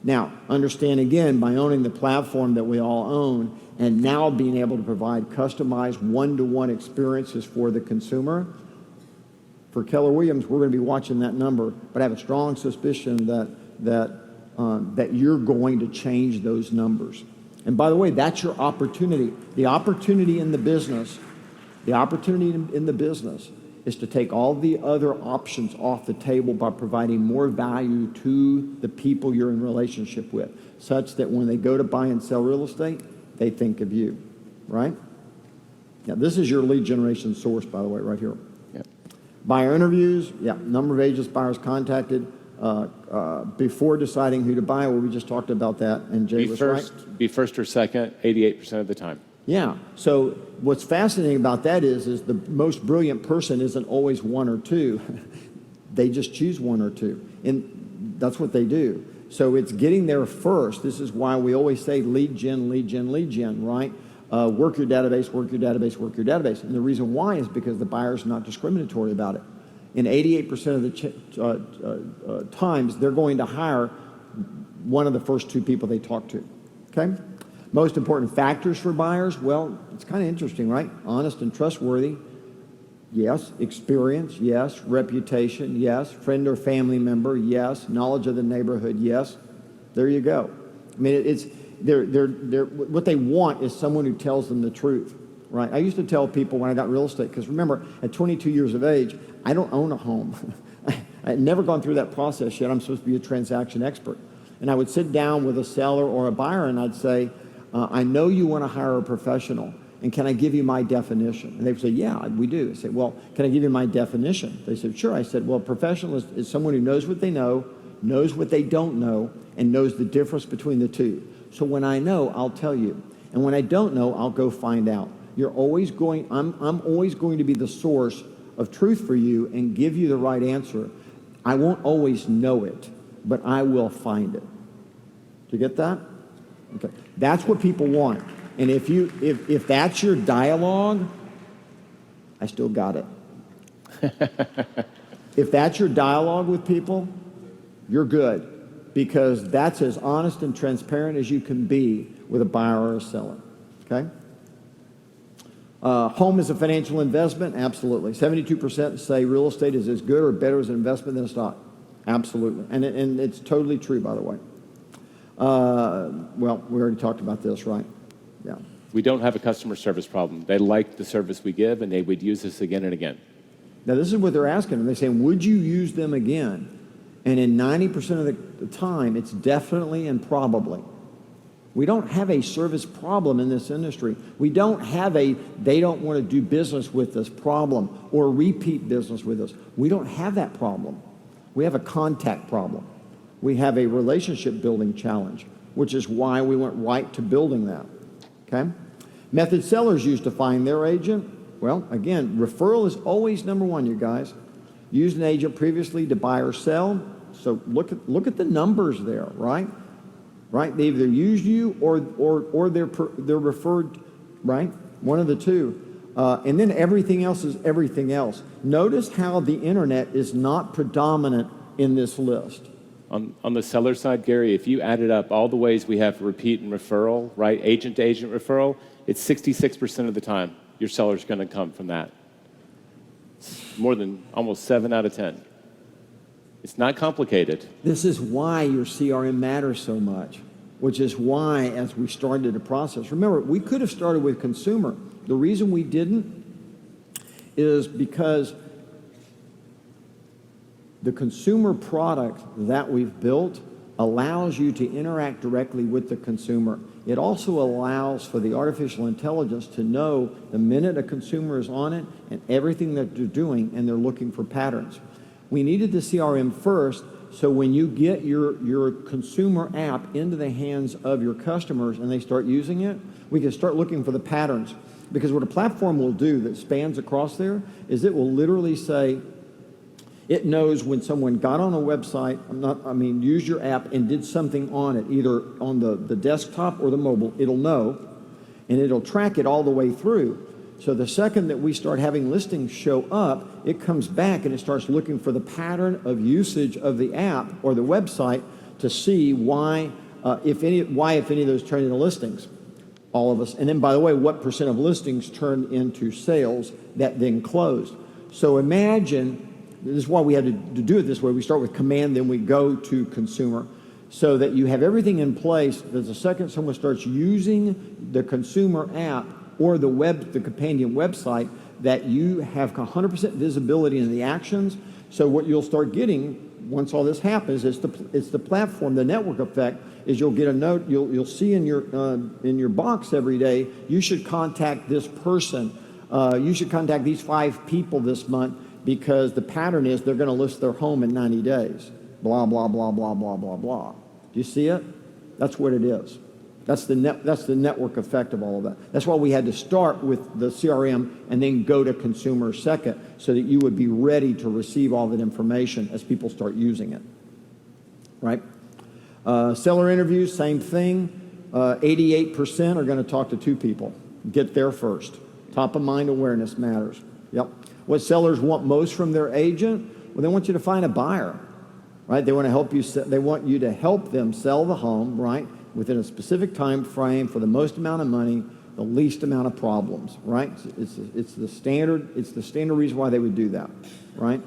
Now, understand again, by owning the platform that we all own and now being able to provide customized one-to-one experiences for the consumer, for Keller Williams, we're going to be watching that number, but I have a strong suspicion that you're going to change those numbers. And by the way, that's your opportunity. The opportunity in the business is to take all the other options off the table by providing more value to the people you're in relationship with, such that when they go to buy and sell real estate, they think of you, right? Yeah, this is your lead generation source, by the way, right here. Yep. Buyer interviews, number of agents buyers contacted before deciding who to buy. Well, we just talked about that, and Jay was right. Be first or second, 88% of the time. Yeah. So what's fascinating about that is the most brilliant person isn't always one or two. They just choose one or two. And that's what they do. So it's getting there first. This is why we always say lead gen, right? Work your database, work your database, work your database. And the reason why is because the buyer's not discriminatory about it. In 88% of the times, they're going to hire one of the first two people they talk to. Okay? Most important factors for buyers, well, it's kind of interesting, right? Honest and trustworthy, yes. Experience, yes. Reputation, yes. Friend or family member, yes. Knowledge of the neighborhood, yes. There you go. I mean, what they want is someone who tells them the truth, right? I used to tell people when I got real estate, because remember, at 22 years of age, I don't own a home. I had never gone through that process yet. I'm supposed to be a transaction expert. And I would sit down with a seller or a buyer and I'd say, I know you want to hire a professional, and can I give you my definition? And they would say, yeah, we do. I said, well, can I give you my definition? They said, sure. I said, well, a professional is someone who knows what they know, knows what they don't know, and knows the difference between the two. So when I know, I'll tell you. And when I don't know, I'll go find out. I'm always going to be the source of truth for you and give you the right answer. I won't always know it, but I will find it. Do you get that? Okay. That's what people want. And if that's your dialogue, I still got it. If that's your dialogue with people, you're good, because that's as honest and transparent as you can be with a buyer or a seller. Okay? Home is a financial investment? Absolutely. 72% say real estate is as good or better as an investment than a stock. Absolutely. And it's totally true, by the way. Well, we already talked about this, right? Yeah. We don't have a customer service problem. They like the service we give, and they would use us again and again. Now, this is what they're asking them. They're saying, would you use them again? And in 90% of the time, it's definitely and probably. We don't have a service problem in this industry. We don't have a they don't want to do business with us problem or repeat business with us. We don't have that problem. We have a contact problem. We have a relationship building challenge, which is why we went right to building that. Okay? Method sellers use to find their agent. Well, again, referral is always number one, you guys. Used an agent previously to buy or sell. So look at the numbers there, right? Right? They either used you or they're referred, right? One of the two. And then everything else is everything else. Notice how the internet is not predominant in this list. On the seller side, Gary, if you added up all the ways we have repeat and referral, right, agent-to-agent referral, it's 66% of the time your seller's going to come from that. More than almost 7 out of 10. It's not complicated. This is why your CRM matters so much, which is why, as we started the process, remember, we could have started with consumer. The reason we didn't is because the consumer product that we've built allows you to interact directly with the consumer. It also allows for the artificial intelligence to know the minute a consumer is on it and everything that they're doing, and they're looking for patterns. We needed the CRM first So when you get your consumer app into the hands of your customers and they start using it, we can start looking for the patterns. Because what a platform will do that spans across there is it will literally say, it knows when someone got on a website, used your app and did something on it, either on the desktop or the mobile, it'll know, and it'll track it all the way through. So the second that we start having listings show up, it comes back and it starts looking for the pattern of usage of the app or the website to see why, if any of those turn into listings. All of us. And then, by the way, what percent of listings turned into sales that then closed. So imagine, this is why we had to do it this way. We start with command, then we go to consumer, so that you have everything in place that the second someone starts using the consumer app or the companion website, that you have 100% visibility in the actions. So what you'll start getting once all this happens is the platform, the network effect, is you'll get a note, you'll see in your box every day, you should contact this person, you should contact these 5 people this month, because the pattern is they're going to list their home in 90 days. Blah, blah, blah, blah, blah, blah, blah. Do you see it? That's what it is. That's the network effect of all of that. That's why we had to start with the CRM and then go to consumer second, so that you would be ready to receive all that information as people start using it. Right? Seller interviews, same thing. 88% are going to talk to 2 people. Get there first. Top of mind awareness matters. Yep. What sellers want most from their agent? Well, they want you to find a buyer, right? They want to help you. They want you to help them sell the home, right, within a specific time frame for the most amount of money, the least amount of problems, right? It's the standard. It's the standard reason why they would do that, right?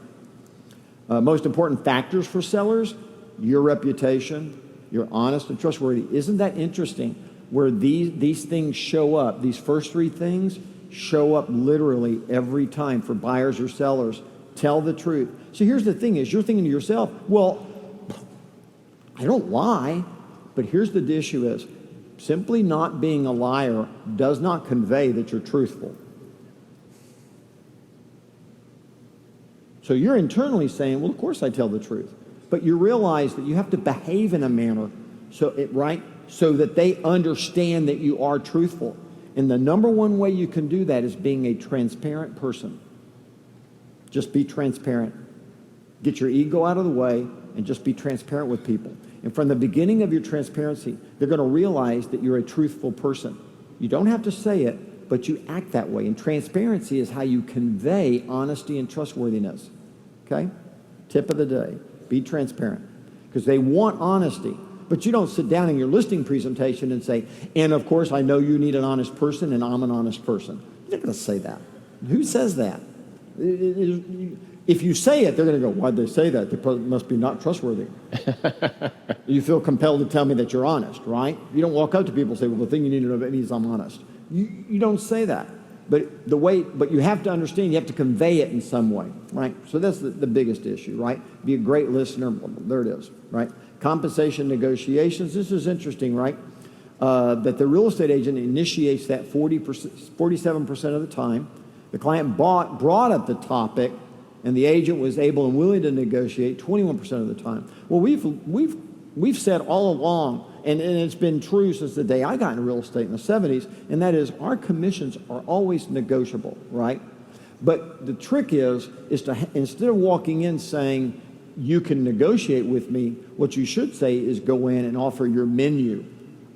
Most important factors for sellers: your reputation, you're honest and trustworthy. Isn't that interesting? Where these things show up, these first 3 things show up literally every time for buyers or sellers. Tell the truth. So here's the thing: is you're thinking to yourself, well, I don't lie. But here's the issue: is simply not being a liar does not convey that you're truthful. So you're internally saying, well, of course I tell the truth. But you realize that you have to behave in a manner so that they understand that you are truthful. And the number one way you can do that is being a transparent person. Just be transparent. Get your ego out of the way and just be transparent with people. And from the beginning of your transparency, they're going to realize that you're a truthful person. You don't have to say it, but you act that way. And transparency is how you convey honesty and trustworthiness. Okay? Tip of the day: be transparent. Because they want honesty. But you don't sit down in your listing presentation and say, and of course I know you need an honest person and I'm an honest person. You're not going to say that. Who says that? If you say it, they're going to go, why'd they say that? They must be not trustworthy. You feel compelled to tell me that you're honest, right? You don't walk up to people and say, well, the thing you need to know about me is I'm honest. You don't say that. But you have to understand, you have to convey it in some way, right? So that's the biggest issue, right? Be a great listener. There it is, right? Compensation negotiations. This is interesting, right? That the real estate agent initiates that 47% of the time. The client brought up the topic, and the agent was able and willing to negotiate 21% of the time. Well, we've said all along, and it's been true since the day I got into real estate in the 70s, and that is our commissions are always negotiable, right? But the trick is to, instead of walking in saying, you can negotiate with me, what you should say is go in and offer your menu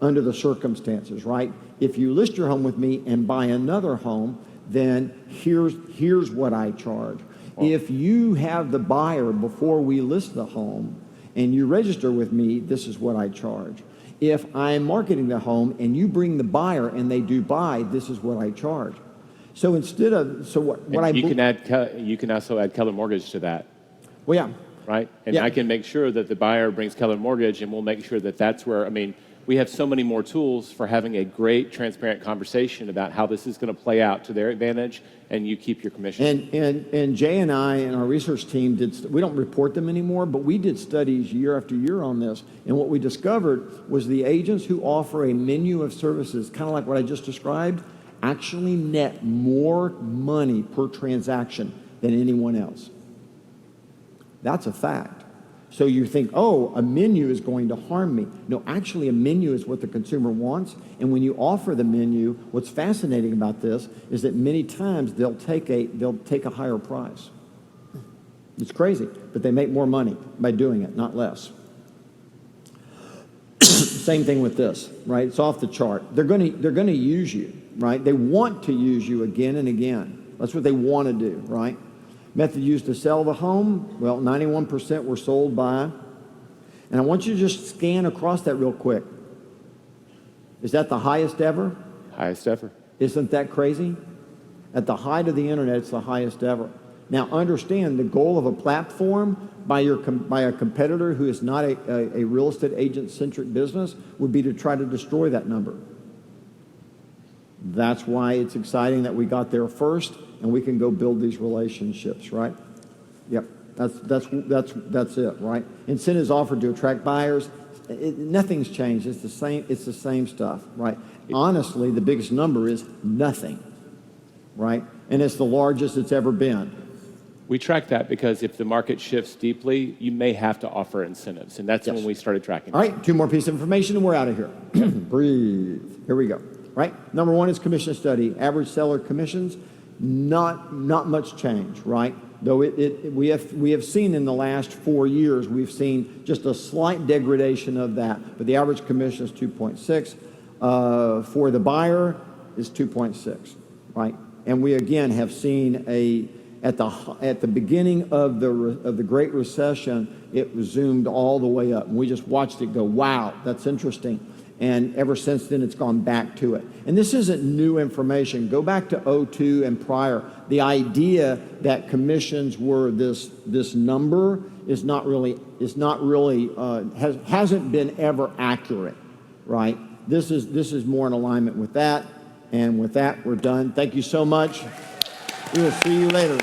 under the circumstances, right? If you list your home with me and buy another home, then here's what I charge. If you have the buyer before we list the home and you register with me, this is what I charge. If I'm marketing the home and you bring the buyer and they do buy, this is what I charge. So instead of, you can also add Keller Mortgage to that. Well, yeah. Right? And I can make sure that the buyer brings Keller Mortgage, and we'll make sure that that's where, we have so many more tools for having a great, transparent conversation about how this is going to play out to their advantage, and you keep your commission. And Jay and I and our research team we don't report them anymore, but we did studies year after year on this, and what we discovered was the agents who offer a menu of services, kind of like what I just described, actually net more money per transaction than anyone else. That's a fact. So you think, oh, a menu is going to harm me. No, actually a menu is what the consumer wants. And when you offer the menu, what's fascinating about this is that many times they'll take a higher price. It's crazy, but they make more money by doing it, not less. Same thing with this, right? It's off the chart. They're going to use you, right? They want to use you again and again. That's what they want to do, right? Method used to sell the home, well, 91% were sold by, and I want you to just scan across that real quick. Is that the highest ever? Highest ever. Isn't that crazy? At the height of the internet, it's the highest ever. Now, understand the goal of a platform by a competitor who is not a real estate agent-centric business would be to try to destroy that number. That's why it's exciting that we got there first, and we can go build these relationships, right? Yep, that's it, right? Incentives offered to attract buyers. Nothing's changed. It's the same stuff, right? Honestly, the biggest number is nothing, right? And it's the largest it's ever been. We track that because if the market shifts deeply, you may have to offer incentives, and that's when we started tracking. All right, two more pieces of information, and we're out of here. Breathe. Here we go. Right? Number one is commission study. Average seller commissions, not much change, right? Though we have seen in the last 4 years, we've seen just a slight degradation of that. But the average commission is 2.6. For the buyer is 2.6, right? And we again have seen at the beginning of the Great Recession, it zoomed all the way up. And we just watched it go, wow, that's interesting. And ever since then, it's gone back to it. And this isn't new information. Go back to 2002 and prior. The idea that commissions were this number hasn't been ever accurate, right? This is more in alignment with that. And with that, we're done. Thank you so much. We will see you later.